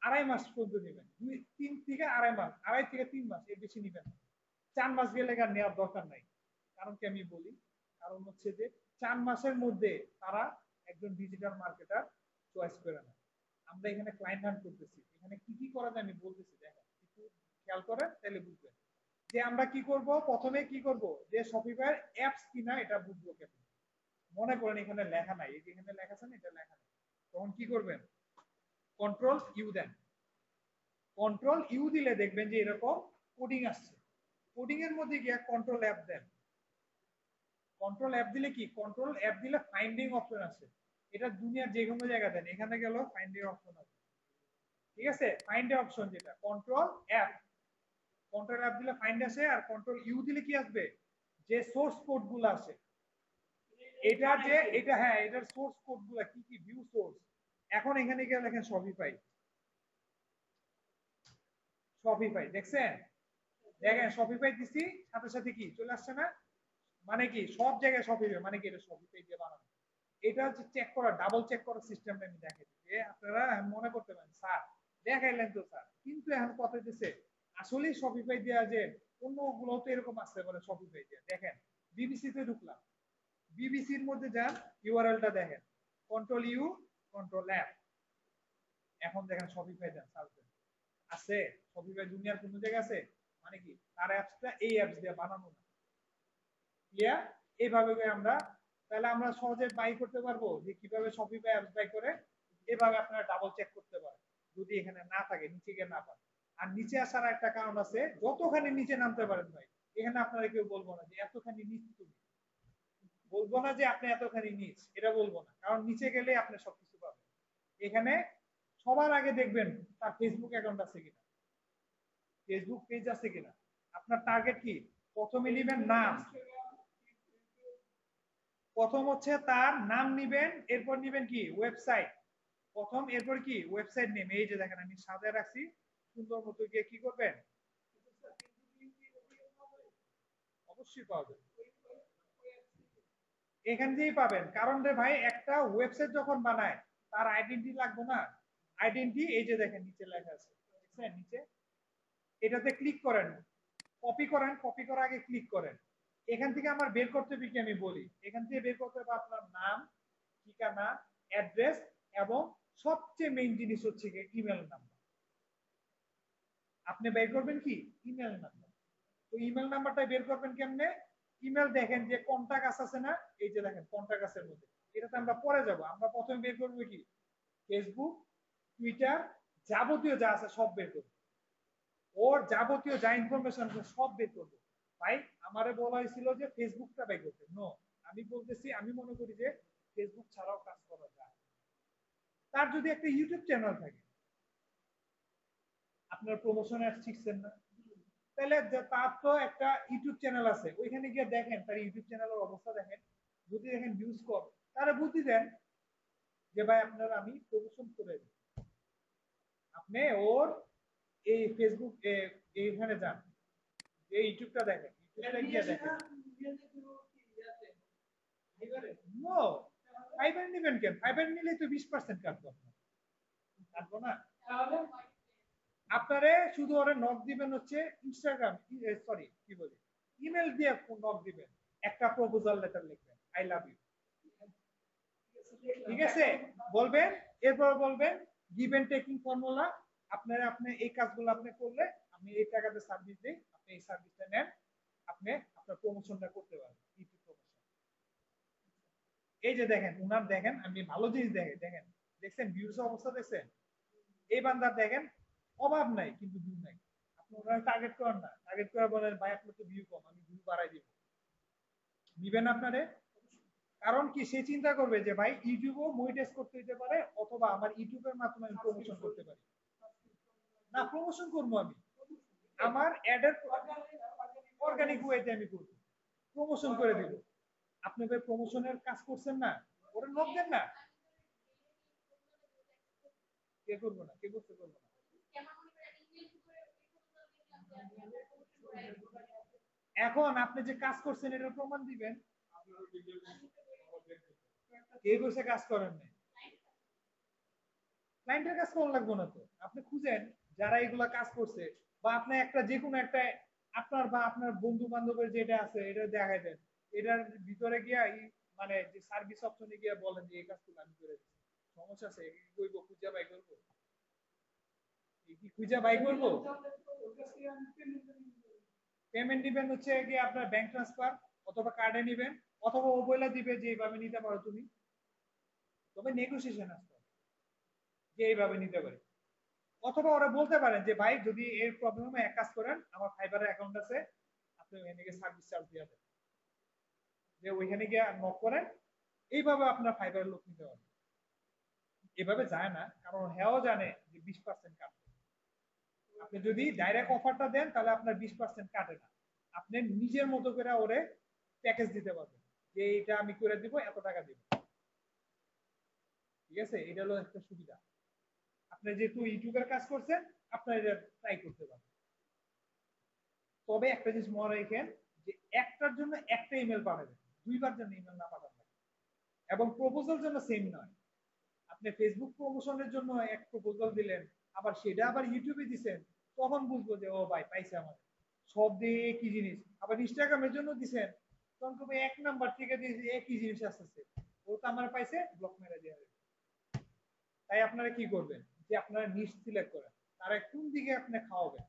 2.5 মাস পর্যন্ত নেবেন, 3 থেকে 2.5 মাস, 2.5 থেকে 3 মাস, এর বেশি নেবেন না। 4 মাস গেলে আর নেওয়ার দরকার নাই। কারণ কি আমি বলি, কারণ হচ্ছে যে 4 মাসের মধ্যে তারা একজন ডিজিটাল মার্কেটার চয়েস করে না। আমরা এখানে ক্লায়েন্ট হান্ট করতেছি, এখানে কি কি করা যায় আমি বলতেছি, দেখেন একটু খেয়াল করেন তাহলে বুঝবেন যে আমরা কি করব, প্রথমে কি করব, যে শপিফাই অ্যাপস কিনা এটা বুঝবো কেন। মনে করেন এখানে লেখা নাই, এই যে এখানে লেখা আছে না, এটা লেখা নাই, তখন কি করবেন, কন্ট্রোল ইউ দেন, কন্ট্রোল ইউ দিলে দেখবেন যে এরকম কোডিং আসছে, কোডিং এর মধ্যে গিয়ে কন্ট্রোল অ্যাপ দেন, কন্ট্রোল অ্যাপ দিলে কি, কন্ট্রোল অ্যাপ দিলে ফাইন্ডিং অপশন আছে, এটা দুনিয়ার যে কোনো জায়গা দেন, এখানে গেল ফাইন্ডিং অপশন আছে, ঠিক আছে, ফাইন্ড অপশন যেটা কন্ট্রোল অ্যাপ, কন্ট্রোল অ্যাপ দিলে ফাইন্ড আসে, আর কন্ট্রোল ইউ দিলে কি আসবে, যে সোর্স কোড গুলো আছে, এটা যে এটা, হ্যাঁ এটার সোর্স কোড গুলো কি কি, ভিউ সোর্স। এখন এখানে গিয়ে দেখেন শপিফাই, শপিফাই দেখছেন, দেখেন শপিফাই দিছি, সাথে সাথে কি চলে আসছে না, মানে কি সব জায়গায় শপিফাই, মানে কি এটা শপিফাই দিয়ে বানানো। এটা হচ্ছে চেক করা, ডাবল চেক করার সিস্টেমটা আমি দেখাই, যে আপনারা মনে করতে পারেন স্যার দেখাইলেন তো স্যার, কিন্তু এখন কথা দিচ্ছে আসলেই শপিফাই দেওয়া, যে অন্যগুলো তো এরকম আসতে পারে শপিফাই দিয়ে। দেখেন বিবিসি তে ঢুকলাম, বিবিসির মধ্যে যান, ইউআরএলটা দেখেন, কন্ট্রোল ইউ, কন্ট্রোল অ্যাপ, এখন দেখেন শপিফাই দেন, সার্চ দেন, আছে শপিফাই দুনিয়ার কোন জায়গায় আছে, মানে কি তার অ্যাপসটা এই অ্যাপস দিয়ে বানানো না, ক্লিয়ার। এইভাবে আমরা, তাহলে আমরা সহজে বাই করতে পারবো, যে কিভাবে শপিফাই অ্যাপস বাই করে, এভাবে আপনারা ডাবল চেক করতে পারেন, যদি এখানে না থাকে, নিচে গিয়ে না পান। আর নিচে আসার একটা কারণ আছে, যতখানি নিচে নামতে পারেন ভাই, এখানে আপনারা কেউ বলবো না যে এতখানি নিচ তুমি, বলবো না যে আপনি এতখানি নিচ, এটা বলবো না, কারণ নিচে গেলে আপনি সবকিছু পাবেন। এখানে সবার আগে দেখবেন তার ফেসবুক অ্যাকাউন্ট আছে কিনা, ফেসবুক পেজ আছে কিনা। আপনার টার্গেট কি, প্রথমে নিবেন নাম, প্রথম হচ্ছে তার নাম নিবেন, এরপর নিবেন কি ওয়েবসাইট প্রথম, এরপর কি ওয়েবসাইট নেম। এই যে দেখেন আমি সাজায় রাখছি সুন্দর মতো, গিয়ে কি করবেন, অবশ্যই পাবেন, এখান থেকেই পাবেন। কারণ রে ভাই একটা ওয়েবসাইট যখন বানায় তার আইডেন্টি লাগবে না, আইডেন্টি এই যে দেখেন নিচে লেখা আছে, দেখছেন নিচে, এটাতে ক্লিক করেন, কপি করেন, কপি করার আগে ক্লিক করেন। এখান থেকে আমার বের করতে হবে কি, আমি বলি এখান থেকে বের করতে হবে আপনার নাম, ঠিকানা, অ্যাড্রেস, এবং সবচেয়ে মেইন জিনিস হচ্ছে ইমেল নাম্বার। আপনি বের করবেন কি ইমেল নাম্বার। তো ইমেল নাম্বারটা বের করবেন কেমনে, ইমেল দেখেন যে কন্টাক্ট আছে না, এই যে দেখেন কন্টাক্ট আছে মধ্যে, এটাতে আমরা পরে যাব। আমরা প্রথমে বের করবো কি ফেসবুক, টুইটার, যাবতীয় যা আছে সব বের করবো, ওর যাবতীয় যা ইনফরমেশন আছে সব বের করবো। ভাই আমারে বলা হয়েছিল যে ফেসবুকটা বের করতে, নো, আমি বলতেছি আমি মনে করি যে ফেসবুক ছাড়াও কাজ করা যায়। তার যদি একটা ইউটিউব চ্যানেল থাকে, আপনার প্রমোশন অ্যাড শিখছেন না, তাহলে তার তো একটা ইউটিউব চ্যানেল আছে, ওইখানে গিয়ে দেখেন তার ইউটিউব চ্যানেলের অবস্থা দেখেন, যদি দেখেন ভিউজ কম, তারা বুদ্ধি দেন যে ভাই আপনার আমি প্রমোশন করে দিই। আপনি ওর এই ফেসবুক এইখানে যান, এই ইউটিউবটা দেখেন, ইউটিউবটা গিয়ে দেখেন। নো, ফাইবার নেবেন কেন, ফাইবার নিলে তো 20% কাটবো, আপনার কাটবো না। আপনারে শুধু ওরে নক দিবেন হচ্ছে ইনস্টাগ্রাম, সরি কি বলি, ইমেল দিয়ে নক দিবেন, একটা প্রপোজাল লেটার লিখবেন আই লাভ ইউ, ঠিক আছে, বলবেন, এরপর বলবেন গিভ এন্ড টেকিং ফর্মুলা, আপনারা আপনি এই কাজগুলো আপনি করলে আমি এই টাকাতে সার্ভিস দিই, আপনি এই সার্ভিসটা নেন, আপনি আপনার প্রমোশনটা করতে পারবেন, ইউটিউব প্রমোশন। এই যে দেখেন উনার, দেখেন আমি ভালো জিনিস দেখেন, দেখেন দেখছেন ভিউজ অবস্থা দেখছেন, এই বান্দার দেখেন অভাব নাই কিন্তু ভিউ নাই। আপনি ওনার টার্গেট করেন না, টার্গেট করে বলেন ভাই আপনার তো ভিউ কম, আমি ভিউ বাড়াই দিব, নিবেন আপনারে। কারণ কি সে চিন্তা করবে যে ভাই ইউটিউবও মনিটাইজ করতে দিতে পারে, অথবা আমার ইউটিউবের মাধ্যমে আমি প্রমোশন করতে পারি। না প্রমোশন করবো আমি, আমার অ্যাডের অর্গানিক ওয়েতে আমি করবো, প্রমোশন করে দিব। আপনি ভাই প্রমোশনের কাজ করছেন না, ওরা নক দেন না, কে করবো না, কে করতে করবো না। এখন আপনি যে কাজ করছেন এটার প্রমাণ দিবেন, কে কইছে কাজ করেন নাই, ক্লায়েন্টের কাজ করা লাগবে না তো, আপনি খুঁজেন যারা এগুলা কাজ করছে, বা আপনি একটা যে কোনো একটা আপনার বা আপনার বন্ধু বান্ধবের যেটা আছে এটা দেখাই দেন, এটার ভিতরে গিয়া মানে যে সার্ভিস অপশনে গিয়া বলেন যে এই কাজগুলো আমি করে দিচ্ছি, সমস্যা আছে কি কইব, খুঁজা বাই করবো, কি খুঁজা বাই করবো। পেমেন্ট দিবেন হচ্ছে কি আপনার ব্যাংক ট্রান্সফার অথবা কার্ডে নিবেন, অথবা ও বইলা দিবে যে এইভাবে নিতে পারো তুমি, তবে নেগোসিয়েশন আসতে হবে যে এইভাবে নিতে পারি। অথবা ওরা বলতে পারেন যে ভাই যদি এর প্রবলেম এক কাজ করেন, আমার ফাইবারের অ্যাকাউন্ট আছে, আপনি ওখানে গিয়ে সার্ভিস চার্জ দিয়ে দেন, যে ওইখানে গিয়ে নক করেন, এইভাবে আপনার ফাইবারের লোক নিতে পারবে। এভাবে যায় না, কারণ হ্যাঁ জানে যে 20% কাটবে। আপনি যদি ডাইরেক্ট অফারটা দেন তাহলে আপনার 20% কাটে না, আপনি নিজের মতো করে ওরে প্যাকেজ দিতে পারবেন, যে এটা আমি করে দিব এত টাকা দিব, ঠিক আছে, এটা হলো একটা সুবিধা। আপনি যেহেতু ইউটিউবের কাজ করছেন, আপনার এটা ট্রাই করতে পারবেন। তবে একটা জিনিস মনে রাখেন যে একটার জন্য একটা ইমেল পাঠাবেন, দুইবার জন্য ইমেল না পাঠাবেন, এবং প্রপোজাল জন্য সেম নয়। আপনি ফেসবুক প্রমোশনের জন্য এক প্রপোজাল দিলেন, আবার সেটা আবার ইউটিউবে দিচ্ছেন, তখন বুঝবো যে ও ভাই পাইছে আমার, সব দিয়ে কি জিনিস। আবার ইনস্টাগ্রামের জন্য দিচ্ছেন, তখন কবে এক নাম্বার থেকে দিয়েছে একই জিনিস আসতেছে, ও তো আমার পাইছে, ব্লক মেরে দেওয়া। তাই আপনারা কি করবেন, যে আপনারা নিশ সিলেক্ট করেন তারা কোন দিকে আপনি খাওয়াবেন,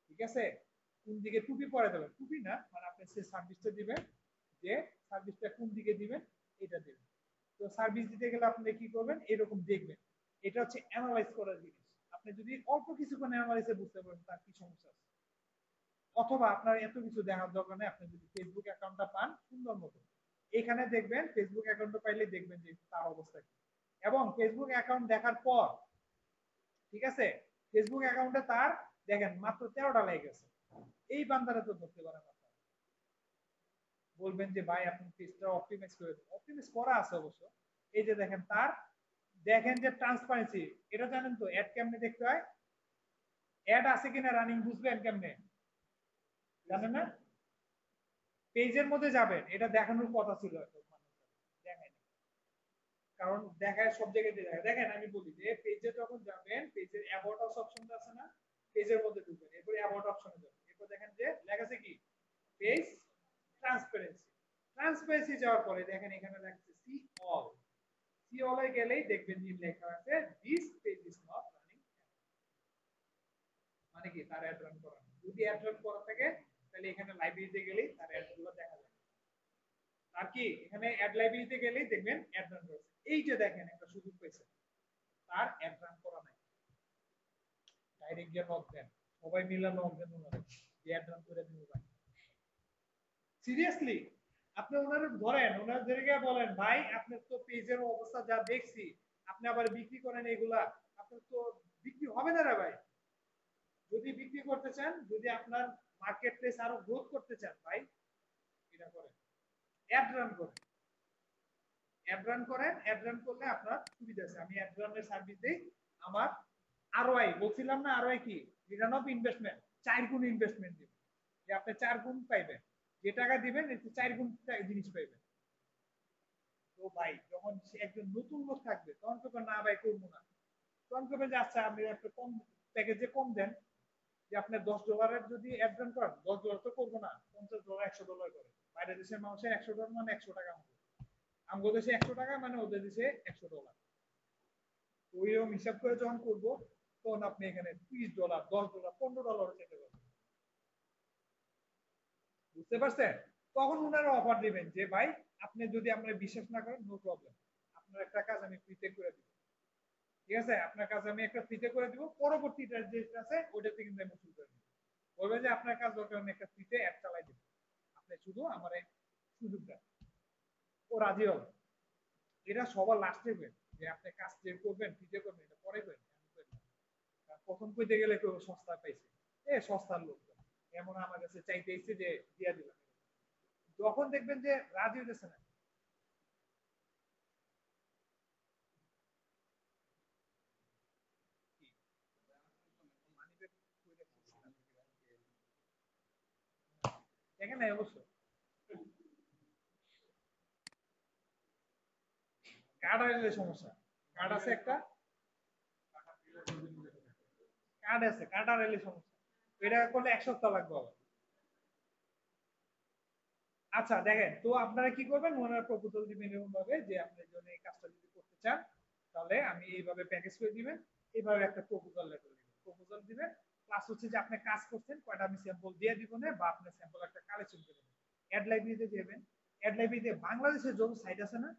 ঠিক আছে, কোন দিকে টুপি পরে দেবেন, টুপি না মানে আপনি সে সার্ভিসটা দিবেন, যে সার্ভিসটা কোন দিকে দিবেন এটা দিবেন। তো সার্ভিস দিতে গেলে আপনি কি করবেন, এরকম দেখবেন, এটা হচ্ছে অ্যানালাইজ করার জিনিস। আপনি যদি অল্প কিছুক্ষণ অ্যানালাইসে বুঝতে পারেন তার কি সমস্যা আছে, অথবা আপনার এত কিছু দেখার দরকার নেই, আপনি যদি ফেসবুক অ্যাকাউন্টটা পান সুন্দর মতো, এখানে দেখবেন ফেসবুক অ্যাকাউন্টটা পাইলে দেখবেন যে তার অবস্থা কি, এবং ফেসবুক অ্যাকাউন্ট দেখার পর ঠিক আছে ফেসবুক অ্যাকাউন্টে তার দেখেন মাত্র 13টা লাইক আছে। এই বান্দারা তো ধরতে পারে না। বলবেন যে ভাই আপনি পেজটা অপটিমাইজ করে দিন, অপটিমাইজ করা আছে অবশ্য। এই যে দেখেন তার দেখেন যে ট্রান্সপারেন্সি, এটা জানেন তো অ্যাড কেমনে দেখতে হয়? অ্যাড আছে কিনা রানিং বুঝবেন কেমনে? জানেন না? পেজের মধ্যে যাবেন, এটা দেখানোর কথা ছিল, দেখেন কারণ দেখায় সব জায়গায় দেখায়। দেখেন আমি বলি যে পেজে যখন যাবেন পেজের অ্যাবাউট আস অপশনটা আছে না, পেজের মধ্যে ঢুকবেন, এরপরে অ্যাবাউট অপশনে যাবেন, এরপর দেখেন যে লেখা আছে কি পেজ ট্রান্সপারেন্সি। ট্রান্সপারেন্সি যাওয়ার পরে দেখেন এখানে লেখা সি অল, সি অলে গেলেই দেখবেন যে লেখা আছে this page is not running, মানে কি তার অ্যাড রান করা। যদি অ্যাড রান করা থাকে তাহলে এখানে লাইব্রেরিতে গেলেই তার অ্যাডগুলো দেখা যাবে। আর কি এখানে অ্যাড লাইব্রেরিতে গেলেই দেখবেন অ্যাড রান করেছে। এই যে দেখেন একটা সুযোগ পেয়েছে, তার অ্যাড রান করা নাই, ডাইরেক্ট গিয়ে নক দেন, সবাই মিলে নক দেন ওনারে যে অ্যাড রান করে দিন ভাই। সিরিয়াসলি আপনি ওনারে ধরেন, ওনার ধরে বলেন ভাই আপনার তো পেজের অবস্থা যা দেখছি, আপনি আবার বিক্রি করেন এগুলা, আপনার তো বিক্রি হবে না রে ভাই। যদি বিক্রি করতে চান, যদি আপনার মার্কেট প্লেস আরো গ্রোথ করতে চান ভাই, এটা করেন, অ্যাড রান করেন, অ্যাড রান করেন। অ্যাড রান করলে আপনার সুবিধা আছে। আমি অ্যাড রানের সার্ভিস দেই। আমার আরওআই বলছিলাম না, আরওআই কি রিটার্ন অফ ইনভেস্টমেন্ট, 4 গুণ ইনভেস্টমেন্ট দিবেন, যে আপনি 4 গুণ পাইবেন, যে টাকা দিবেন এতে 4 গুণ জিনিস পাইবেন। তো ভাই যখন সে একজন নতুন লোক থাকবে তখন তো না ভাই করবো না, তখন করবেন যে আচ্ছা আপনি একটা কম প্যাকেজে কম দেন, যে আপনার $10 যদি অ্যাড রান করেন, $10 তো করবো না, $50 $100 করে। বাইরের দেশের মানুষের $100 মানে 100 টাকা, আমগো দেশে 100 টাকা মানে ওদের দেশে $100। ওইরকম হিসাব করে যখন করবো তখন আপনি এখানে $30 $10 $15 যেতে পারবেন। বুঝতে পারছেন? তখন ওনারা অফার দিবেন যে ভাই আপনি যদি আমরা বিশ্বাস না করেন নো প্রবলেম, আপনার একটা কাজ আমি ফ্রিতে করে দিব। ঠিক আছে, আপনার কাজ আমি একটা ফ্রিতে করে দিব, পরবর্তীটা যেটা আছে ওইটাতে কিন্তু আমি শুরু করে দিব। বলবেন যে আপনার কাজ দরকার, আমি একটা ফ্রিতে অ্যাড চালাই দিব, আপনি শুধু আমার সুযোগ দেন। ও রাজি হবে। এটা সবার লাস্টে করেন, যে আপনি কাজ যে করবেন ফ্রিতে করবেন এটা পরে করেন। প্রথম কইতে গেলে কেউ সস্তা পাইছে, সস্তার লোক এমন আমার কাছে চাইতে এসে যে দিয়া দিলাম, যখন দেখবেন যে রাজি হইতেছে না, দেখেন না অবশ্য কার্ড আসলে সমস্যা, কার্ড আছে একটা, কার্ড আছে, কার্ড আর এলে সমস্যা, এটা করলে 1 সপ্তাহ লাগবে আবার। আচ্ছা দেখেন তো আপনারা কি করবেন, ওনারা প্রপোজাল দিবেন এরকম ভাবে যে আপনি যদি এই কাজটা যদি করতে চান তাহলে আমি এইভাবে প্যাকেজ করে দিবেন, এইভাবে একটা প্রপোজাল লেটার দিবেন, প্রপোজাল দিবেন প্লাস হচ্ছে যে আপনি কাজ করছেন কয়টা আমি স্যাম্পল দিয়ে দিব না, বা আপনি স্যাম্পল একটা কালেকশন করে দেবেন, অ্যাড লাইব্রেরিতে যাবেন, অ্যাড লাইব্রেরিতে বাংলাদেশের যত সাইট আছে না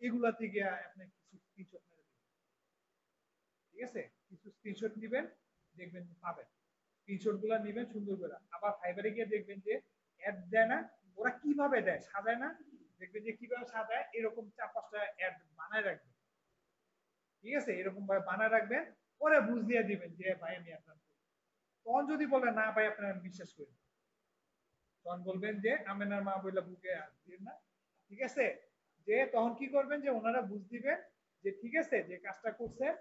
এগুলাতে গিয়ে আপনি কিছু স্ক্রিনশট মেরে দিবেন। ঠিক আছে, কিছু স্ক্রিনশট নেবেন, দেখবেন পাবেন, স্ক্রিনশট গুলা নেবেন সুন্দর করে, আবার ফাইবারে গিয়ে দেখবেন যে অ্যাড দেয় না, ওরা কিভাবে দেয় সাজায় না, দেখবেন যে কিভাবে সাজায়, এরকম 4-5টা অ্যাড বানায় রাখবেন। ঠিক আছে, এরকম ভাবে বানায় রাখবেন, পরে বুঝ দিয়ে দিবেন যে ভাই আমি আপনার, তখন যদি বলে না ভাই আপনার বিশ্বাস করি, তখন বলবেন যে আমেনার মা বইলা বুকে দিন না। ঠিক আছে, যে তখন কি করবেন যে ওনারা বুঝ দিবেন যে ঠিক আছে যে কাজটা করছেন,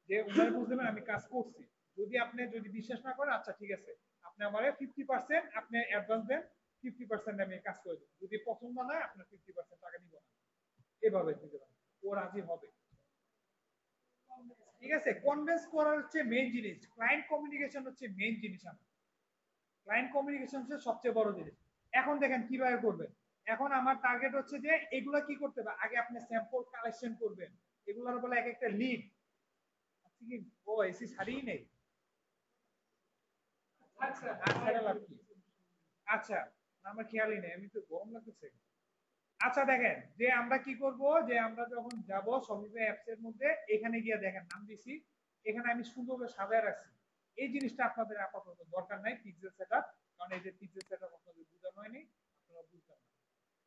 যে ওনারা বুঝ দিবেন আমি কাজ করছি। যদি আপনি যদি বিশ্বাস না করেন আচ্ছা ঠিক আছে আপনি আমার 50% আপনি অ্যাডভান্স দেন, 50% আমি কাজ করে দেবো, যদি পছন্দ না হয় আপনার 50% টাকা নিব না, এভাবে দিতে পারেন, ও রাজি হবে। ঠিক আছে, কনভিন্স করার হচ্ছে মেইন জিনিস, ক্লায়েন্ট কমিউনিকেশন হচ্ছে মেইন জিনিস। আমার ক্লায়েন্ট কমিউনিকেশন হচ্ছে সবচেয়ে বড় জিনিস। এখন দেখেন কিভাবে করবেন, এখন আমার টার্গেট হচ্ছে যে এগুলা কি করতে হবে, আগে আপনি স্যাম্পল কালেকশন করবেন, এগুলোর বলে এক একটা লিড। আচ্ছা কি ও এসি ছাড়িই নেই, আচ্ছা ছাড়া লাভ কি, আচ্ছা আমার খেয়ালই নেই, আমি তো গরম লাগতেছে। আচ্ছা দেখেন যে আমরা কি করব, যে আমরা যখন যাব শপিফাই অ্যাপস এর মধ্যে, এখানে গিয়ে দেখেন নাম দিছি, এখানে আমি সুন্দরভাবে সাজায় রাখছি। এই জিনিসটা আপনাদের আপাতত দরকার নাই পিক্সেল সেটআপ, কারণ এই যে পিক্সেল সেটআপ আপনাদের বোঝানো হয়নি, আপনারা বুঝবেন না,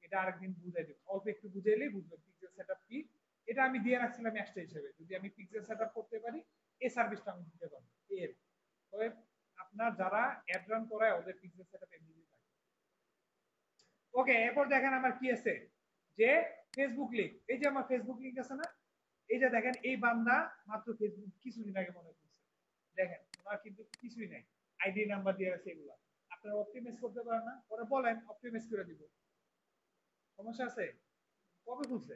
এটা আরেকদিন বুঝাই দেব, অল্প একটু বুঝাইলেই বুঝবেন পিক্সেল সেটআপ কি, এটা আমি দিয়ে রাখছিলাম এক্সট্রা হিসেবে, যদি আমি পিক্সেল সেটআপ করতে পারি এই সার্ভিসটা আমি দিতে পারবো এর। তবে আপনার যারা অ্যাড রান করায় ওদের পিক্সেল সেটআপ এমনি থাকে। ওকে, এরপর দেখেন আমার কি আছে, যে ফেসবুক লিংক। এই যে আমার ফেসবুক লিংক আছে না, এই যে দেখেন এই বান্দা মাত্র ফেসবুক কিছুদিন আগে মনে করছে, দেখেন ওনার কিন্তু কিছুই নাই, আইডি নাম্বার দিয়ে আছে এগুলা। আপনারা অপটিমাইজ করতে পারেন না, পরে বলেন অপটিমাইজ করে দিব, সমস্যা আছে? কবে খুলছে?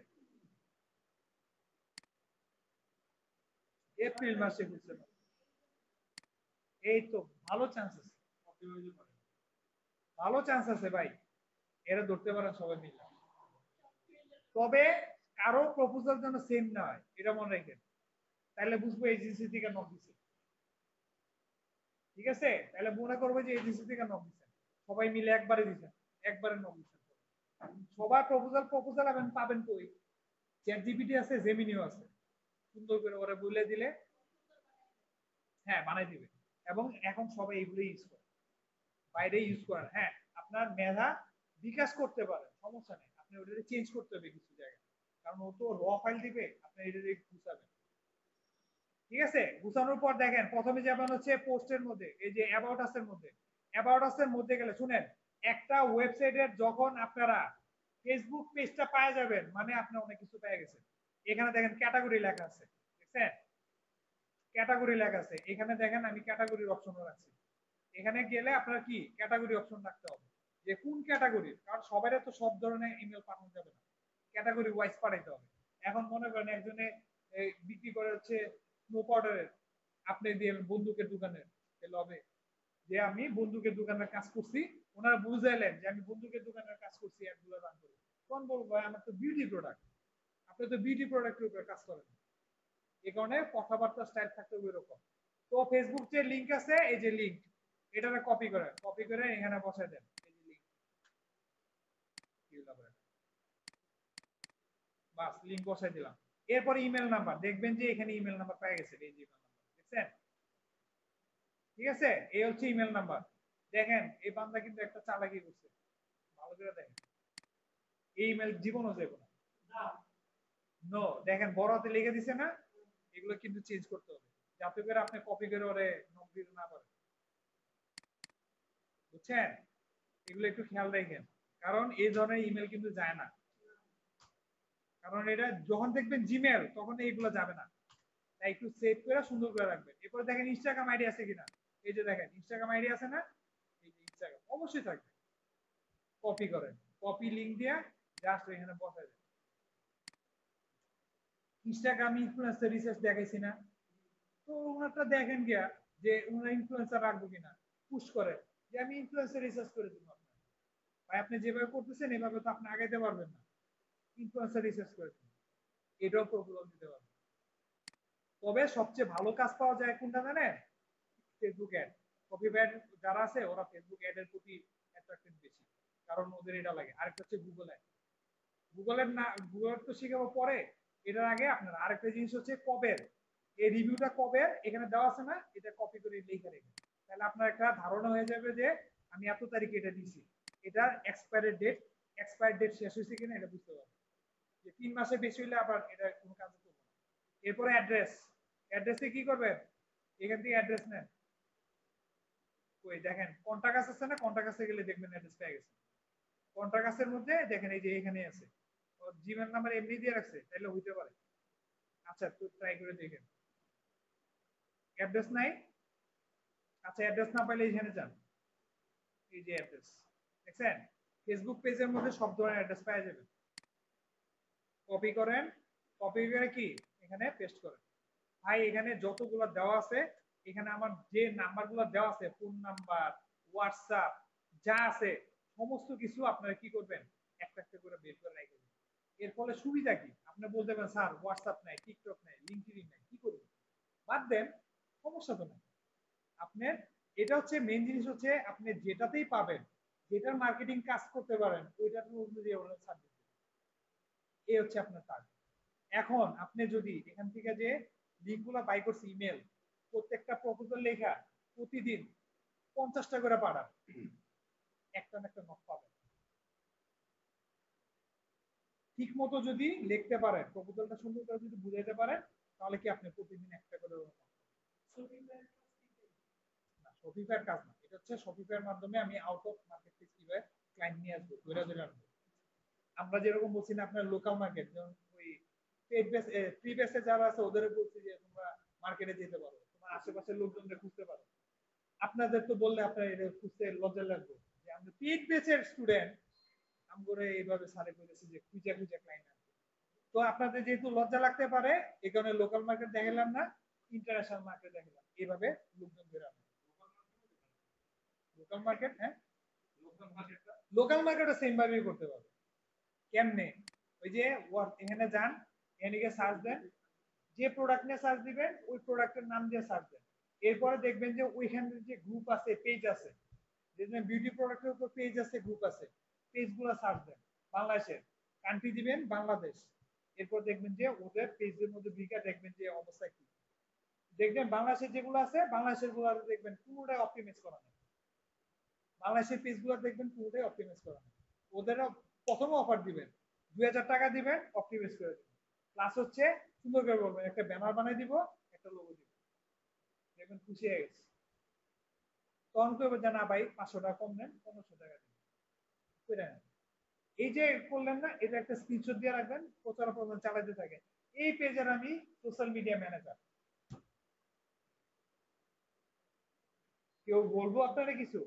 এপ্রিল মাসে খুলছে। এই তো ভালো চান্স আছে, ভালো চান্স আছে ভাই, এরা ধরতে পারেন সবাই মিলে। তবে কারো প্রপোজাল যেন সেম না হয় এটা মনে রাখেন, তাহলে বুঝবো এজেন্সি থেকে নক দিছে। ঠিক আছে, তাহলে মনে করবো যে এজেন্সি থেকে নক দিচ্ছেন, সবাই মিলে একবারে দিচ্ছেন, একবারে নক দিচ্ছেন। সবার প্রপোজাল প্রপোজাল পাবেন কই? চ্যাট জিপিটি আছে, জেমিনিও আছে, সুন্দর করে ওরা বলে দিলে হ্যাঁ বানাই দিবে। এবং এখন সবাই এগুলো ইউজ করে, বাইরে ইউজ করেন। হ্যাঁ, আপনার মেধা বিকাশ করতে পারেন, সমস্যা নেই, আপনি ওটা চেঞ্জ করতে হবে কিছু জায়গায়, কারণ ও তো র ফাইল দিবে, আপনি এটা গুছাবেন। ঠিক আছে, গুছানোর পর দেখেন প্রথমে যাবেন হচ্ছে পোস্টের মধ্যে, এই যে অ্যাবাউট আস এর মধ্যে। অ্যাবাউট আস এর মধ্যে গেলে শুনেন, একটা ওয়েবসাইটের যখন আপনারা ফেসবুক পেজটা পাওয়া যাবেন মানে আপনি অনেক কিছু পেয়ে গেছেন। এখানে দেখেন ক্যাটাগরি লেখা আছে, দেখছেন? ক্যাটাগরি লেখা আছে, এখানে দেখেন আমি ক্যাটাগরির অপশনও রাখছি। এখানে গেলে আপনার কি ক্যাটাগরি অপশন রাখতে হবে, যে কোন ক্যাটাগরি, কারণ সবারই তো সব ধরনের ইমেল পাঠানো যাবে না, ক্যাটাগরি ওয়াইজ পাঠাইতে হবে। এখন মনে করেন একজনে বিক্রি করে হচ্ছে স্নো পাউডারের, আপনি দিয়ে বন্দুকের দোকানে হবে, যে আমি বন্দুকের দোকানের কাজ করছি, ওনারা বুঝাইলেন যে আমি বন্দুকের দোকানের কাজ করছি, একগুলো রান করি, কোন বলবো আমার তো বিউটি প্রোডাক্ট, আপনি তো বিউটি প্রোডাক্টের উপর কাজ করেন, এই কারণে কথাবার্তা স্টাইল থাকতে হবে এরকম। তো ফেসবুক যে লিংক আছে, এই যে লিংক, এটাকে কপি করেন, কপি করে এখানে বসাই দেন, এই যে লিংক, বাস লিংক বসাই দিলাম। এরপরে ইমেল নাম্বার, দেখবেন যে এখানে ইমেল নাম্বার পেয়ে গেছে, এই যে ইমেল নাম্বার দেখছেন? ঠিক আছে, এই হচ্ছে ইমেল নাম্বার। দেখেন এই বান্দা কিন্তু একটা চালাকি করছে, ভালো করে দেখেন, এই ইমেল জীবনও যাবে না। নো, দেখেন বড় হাতে লিখে দিছে না, এগুলো কিন্তু চেঞ্জ করতে হবে, যাতে করে আপনি কপি করে ওরে নক দিতে না পারেন, বুঝছেন? এগুলো একটু খেয়াল রাখেন, কারণ এই ধরনের ইমেল কিন্তু যায় না, কারণ এটা যখন দেখবেন জিমেল তখন এইগুলো যাবে না, তাই একটু সেভ করে সুন্দর করে রাখবেন। এরপর দেখেন ইনস্টাগ্রাম আইডি আছে কিনা, এই যে দেখেন ইনস্টাগ্রাম আইডি আছে না, এই যে ইনস্টাগ্রাম অবশ্যই থাকবে, কপি করেন, কপি লিংক দিয়ে জাস্ট এখানে বসাই দেন। ইনস্টাগ্রাম ইনফ্লুয়েন্সার রিসার্চ দেখাইছি না, তো ওনারটা দেখেন গিয়া যে ওনার ইনফ্লুয়েন্সার রাখবো কিনা, পুশ করে যে আমি ইনফ্লুয়েন্সার রিসার্চ করে দিব আপনার, ভাই আপনি যেভাবে করতেছেন এভাবে তো আপনি আগাইতে পারবেন না, ইনফ্লুয়েন্সার রিসার্চ করে দিন, এটাও প্রপোজাল দিতে পারবেন। তবে সবচেয়ে ভালো কাজ পাওয়া যায় কোনটা জানেন? Facebook ad. কপি অ্যাড যারা আছে ওরা ফেসবুক অ্যাড এর প্রতি অ্যাট্রাক্টেড বেশি, কারণ ওদের এটা লাগে। আরেকটা হচ্ছে গুগল অ্যাড। গুগলের না, গুগলের তো শিখাবো পরে, এটার আগে আপনার আরেকটা জিনিস হচ্ছে কবের, এই রিভিউটা কবের এখানে দেওয়া আছে না, এটা কপি করে লিখে রেখে, তাহলে আপনার একটা ধারণা হয়ে যাবে যে আমি এত তারিখে এটা দিছি, এটার এক্সপায়ার ডেট শেষ হয়েছে কিনা এটা বুঝতে পারবেন, যে 3 মাসে বেশি হইলে আবার এটা কোনো কাজ করবে না। এরপরে অ্যাড্রেস, অ্যাড্রেসে কি করবেন, এখান থেকে অ্যাড্রেস নেন, ওই দেখেন কন্টাক্ট আছে না, কন্টাক্টে গেলে দেখবেন অ্যাড্রেস পেয়ে গেছে, কন্টাক্টের মধ্যে দেখেন এই যে এখানে আছে, জিমেল নাম্বার এমনি দিয়ে রাখছে, তাহলে হইতে পারে। আচ্ছা তো ট্রাই করে দেখেন, অ্যাড্রেস নাই, আচ্ছা অ্যাড্রেস না পাইলে এখানে যান, এই যে অ্যাড্রেস দেখছেন, ফেসবুক পেজের মধ্যে সব ধরনের অ্যাড্রেস পাওয়া যাবে, কপি করেন, কপি করে কি এখানে পেস্ট করেন। ভাই এখানে যতগুলো দেওয়া আছে, এখানে আমার যে নাম্বারগুলো দেওয়া আছে, ফোন নাম্বার, হোয়াটসঅ্যাপ যা আছে সমস্ত কিছু আপনারা কি করবেন, একটা একটা করে বের করে রাখবেন। এর ফলে সুবিধা কি, আপনি বলতে পারেন স্যার হোয়াটসঅ্যাপ নাই, টিকটক নাই, লিঙ্কডইন নাই, কি করবেন, বাদ দেন, সমস্যা তো নাই। আপনার এটা হচ্ছে মেইন জিনিস হচ্ছে আপনি যেটাতেই পাবেন, যেটার মার্কেটিং কাজ করতে পারেন ওইটার অনুযায়ী ওরা সার্ভিস, এই হচ্ছে আপনার কাজ। এখন আপনি যদি এখান থেকে যে লিঙ্কগুলো বাই করছি ইমেল, প্রত্যেকটা প্রপোজাল লেখা প্রতিদিন 50টা করে পাঠান, একটা না একটা নক পাবেন। ঠিক মতো যদি লিখতে পারেন, প্রপোজালটা সুন্দর করে যদি বুঝাইতে পারেন, তাহলে কি আপনি প্রতিদিন একটা করে শপিফাইয়ের কাজ না, এটা হচ্ছে শপিফাইয়ের মাধ্যমে আমি আউট অফ মার্কেট থেকে কিভাবে ক্লায়েন্ট নিয়ে আসবো ধরে ধরে আনবো। আমরা যেরকম বলছি না আপনার লোকাল মার্কেট, যেমন ওই পেড বেস ফ্রি বেসে যারা আছে ওদের বলছি যে তোমরা মার্কেটে যেতে পারো, তোমার আশেপাশের লোকজনদের খুঁজতে পারো। আপনাদের তো বললে আপনার এটা খুঁজতে লজ্জা লাগবে যে আমরা পেড বেসের স্টুডেন্ট আমগরে এইভাবে সারে করেছি যে খুঁজে খুঁজে ক্লায়েন্ট আনতে। তো আপনাদের যেহেতু লজ্জা লাগতে পারে, এই কারণে লোকাল মার্কেট দেখালাম না, ইন্টারন্যাশনাল মার্কেট দেখালাম, এইভাবে লোকজন বের হবে। লোকাল মার্কেট, হ্যাঁ লোকাল মার্কেটও সেম ভাবেই করতে পারবে। কেমনে? ওই যে এখানে যান, এখানে গিয়ে সার্চ দেন, যে প্রোডাক্ট নিয়ে সার্চ দিবেন ওই প্রোডাক্টের নাম দিয়ে সার্চ দেন। এরপরে দেখবেন যে ওইখানে যে গ্রুপ আছে, পেজ আছে, দেখবেন বিউটি প্রোডাক্টের উপর পেজ আছে, গ্রুপ আছে, পেজগুলো সার্চ দেন। বাংলাদেশের কান্ট্রি দিবেন বাংলাদেশ, এরপর দেখবেন যে ওদের পেজের মধ্যে ঢুকে দেখবেন যে অবস্থা কি। দেখবেন বাংলাদেশের যেগুলো আছে, বাংলাদেশের গুলো দেখবেন পুরোটাই অপটিমাইজ করা নেই। বাংলাদেশের পেজগুলো দেখবেন পুরোটাই অপটিমাইজ করা নেই। ওদেরও প্রথমে অফার দিবেন, 2000 টাকা দিবেন, অপটিমাইজ করে দিবেন। প্লাস হচ্ছে সুন্দর করে বলবেন, একটা ব্যানার বানিয়ে দিব, একটা লোগো দিব, দেখবেন খুশি হয়ে গেছে। তখন করবেন যে না ভাই 500 টাকা কম নেন, 1500 টাকা দিন। এই যে করলেন না, এটা একটা স্ক্রিনশট দিয়ে রাখবেন, প্রচার প্রচার চালাতে থাকে। এই পেজের আমি সোশ্যাল মিডিয়া ম্যানেজার। কেউ বলবো আপনারা কিছু?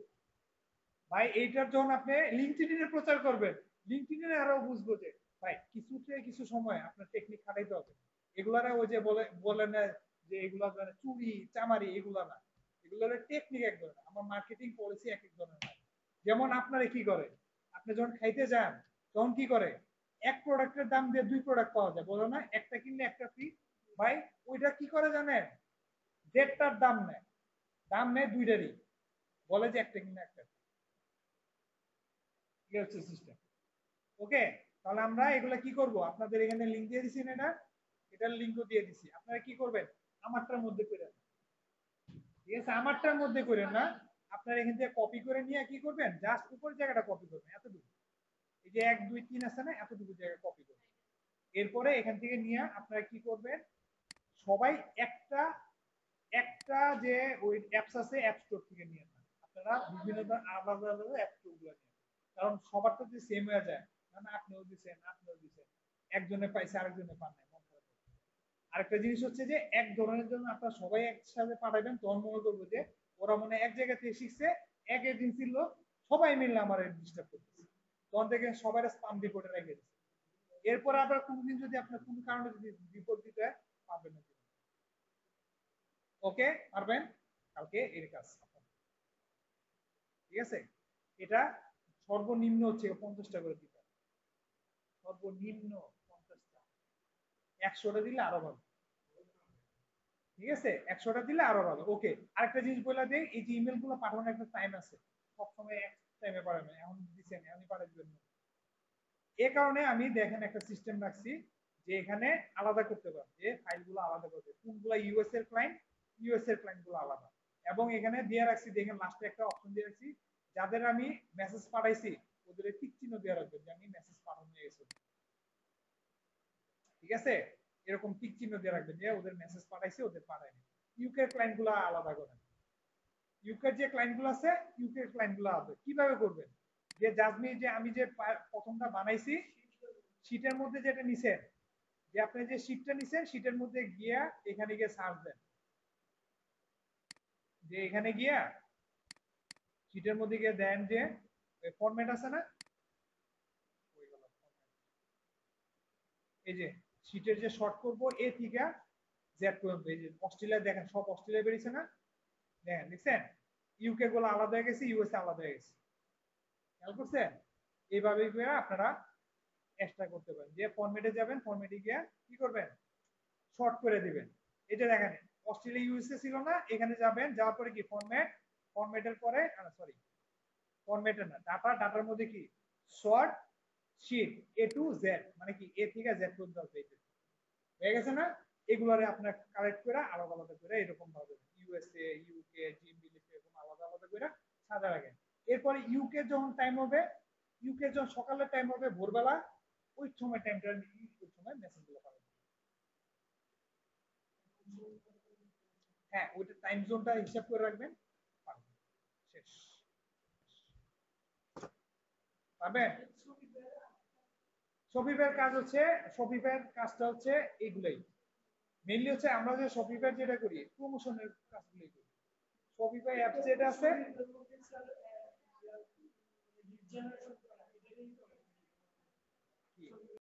ভাই এইটার যখন আপনি লিঙ্কডইনে প্রচার করবেন, লিঙ্কডইনে আরো বুঝবো যে ভাই কিছুতে কিছু সময় আপনার টেকনিক খাটাইতে হবে। এগুলারে ওই যে বলেন না যে এগুলা চুরি চামারি, এগুলা না, এগুলার টেকনিক এক ধরনের, আমার মার্কেটিং পলিসি এক এক ধরনের হয়। যেমন আপনারা কি করে, আপনি যখন খাইতে যান তখন কি করে, এক প্রোডাক্টের দাম দিয়ে 2 প্রোডাক্ট পাওয়া যায়, বলো না একটা কিনলে একটা ফ্রি। ভাই ওইটা কি করে জানেন, দেড়টার দাম নেয় দুইটারই, বলে যে একটা কিনলে একটা। ঠিক আছে সিস্টেম। ওকে, তাহলে আমরা এগুলা কি করব, আপনাদের এখানে লিংক দিয়ে দিছি না, এটার লিংকও দিয়ে দিছি। আপনারা কি করবেন, আমারটার মধ্যে করে, ঠিক আছে, আমারটার মধ্যে করেন না, আপনারা এখান থেকে কপি করে নিয়ে কি করবেন, জাস্ট উপর জায়গাটা কপি করবেন, এতটুকু, এই যে 1 2 3 আছে না, এতটুকু জায়গা কপি করবেন। এরপরে এখান থেকে নিয়ে আপনারা কি করবেন, সবাই একটা একটা যে ওই অ্যাপস আছে, অ্যাপ স্টোর থেকে নিয়ে নেন আপনারা, বিভিন্ন আলাদা আলাদা অ্যাপ স্টোর গুলো নিয়ে, কারণ সবার তো সেম হয়ে যায় না, আপনিও দিচ্ছেন আপনিও দিচ্ছেন, একজনে পাইছে আরেকজনে পান নাই, মন খারাপ। আরেকটা জিনিস হচ্ছে যে এক ধরনের জন্য আপনারা সবাই একসাথে পাঠাবেন, তখন মনে করবো যে ওরা মনে এক জায়গা থেকে শিখছে, এক এজেন্সির লোক, সবাই মিললে আমার ডিস্টার্ব করতেছে, তখন থেকে সবাই স্পাম রিপোর্টে রেখে দিচ্ছে। এরপরে আবার কোনদিন যদি আপনার কোনো কারণে যদি রিপোর্ট দিতে পারবেন না। ওকে, পারবেন? কালকে এর কাজ, ঠিক আছে। এটা সর্বনিম্ন হচ্ছে 50টা করে দিতে হবে, সর্বনিম্ন 50টা, 100টা দিলে আরো ভালো। ঠিক আছে, 100টা দিলে আরো ভালো। ওকে, আরেকটা জিনিস বলে দেই, এই যে ইমেল গুলো পাঠানোর একটা টাইম আছে, সবসময় এক টাইমে পাঠাবেন, এখন দিচ্ছেন এখনই পাঠাতে দিবেন। এ কারণে আমি দেখেন একটা সিস্টেম রাখছি, যে এখানে আলাদা করতে পারেন, যে ফাইলগুলো আলাদা করতে, কোনগুলো ইউএস এর ক্লায়েন্ট, ইউএস এর ক্লায়েন্ট গুলো আলাদা। এবং এখানে দিয়ে রাখছি, দেখেন লাস্টে একটা অপশন দিয়ে রাখছি, যাদের আমি মেসেজ পাঠাইছি ওদের টিক চিহ্ন দিয়ে রাখবেন যে আমি মেসেজ পাঠানো হয়ে গেছে। ঠিক আছে, এরকম টিক চিহ্ন দিয়ে রাখবেন যে ওদের মেসেজ পাঠাইছে, ওদের পাঠায়নি। ইউকে ক্লায়েন্ট গুলো আলাদা করেন, ইউকে যে ক্লায়েন্ট গুলো আছে, ইউকে ক্লায়েন্ট গুলো আলাদা। কিভাবে করবেন, যে জাজমি যে আমি যে প্রথমটা বানাইছি, শীটের মধ্যে যেটা নিছেন, যে আপনি যে শীটটা নিছেন, শীটের মধ্যে গিয়া এখানে গিয়ে সার্চ দেন, যে এখানে গিয়া শীটের মধ্যে গিয়ে দেন যে ফরম্যাট আছে না, এই যে শীটের যে শর্ট করব এ থেকে জেড পর্যন্ত, এই যে অস্ট্রেলিয়া দেখেন সব অস্ট্রেলিয়া বেরিয়েছে না, দেখেন দেখছেন, ইউকে গুলো আলাদা হয়ে গেছে, ইউএসএ আলাদা হয়ে গেছে, খেয়াল করছেন? এইভাবে আপনারা এক্সট্রা করতে পারেন, যে ফরম্যাটে যাবেন, ফরম্যাটে গিয়ে কি করবেন, শর্ট করে দিবেন। এটা দেখেন অস্ট্রেলিয়া ইউএসএ ছিল না, এখানে যাবেন, যাওয়ার পরে কি ফরম্যাট, ফরম্যাটের পরে সরি ফরম্যাটের না, ডাটা, ডাটার মধ্যে কি short sheet A to Z, মানে কি এ থেকে জেড পর্যন্ত হয়ে গেছে না। এগুলারে আপনার কালেক্ট করে আলাদা আলাদা করে এরকম ভাবে ইউএসএ, ইউকে, জিএমবি লিখে এরকম আলাদা আলাদা করে সাজা রাখেন। এরপরে ইউকে যখন টাইম হবে, ইউকে যখন সকালের টাইম হবে ভোরবেলা, ওই সময় টাইমটা ওই সময় মেসেজগুলো পাবেন। হ্যাঁ, ওইটা টাইম জোনটা হিসাব করে রাখবেন, পাবেন। শেষ। পাবেন। শফিফের কাজ হচ্ছে, শফিফের কাজটা হচ্ছে এইগুলাই মেইনলি হচ্ছে আমরা যে শপিফাই যেটা করি প্রমোশনের কাজগুলোই করি। শপিফাই অ্যাপস যেটা আছে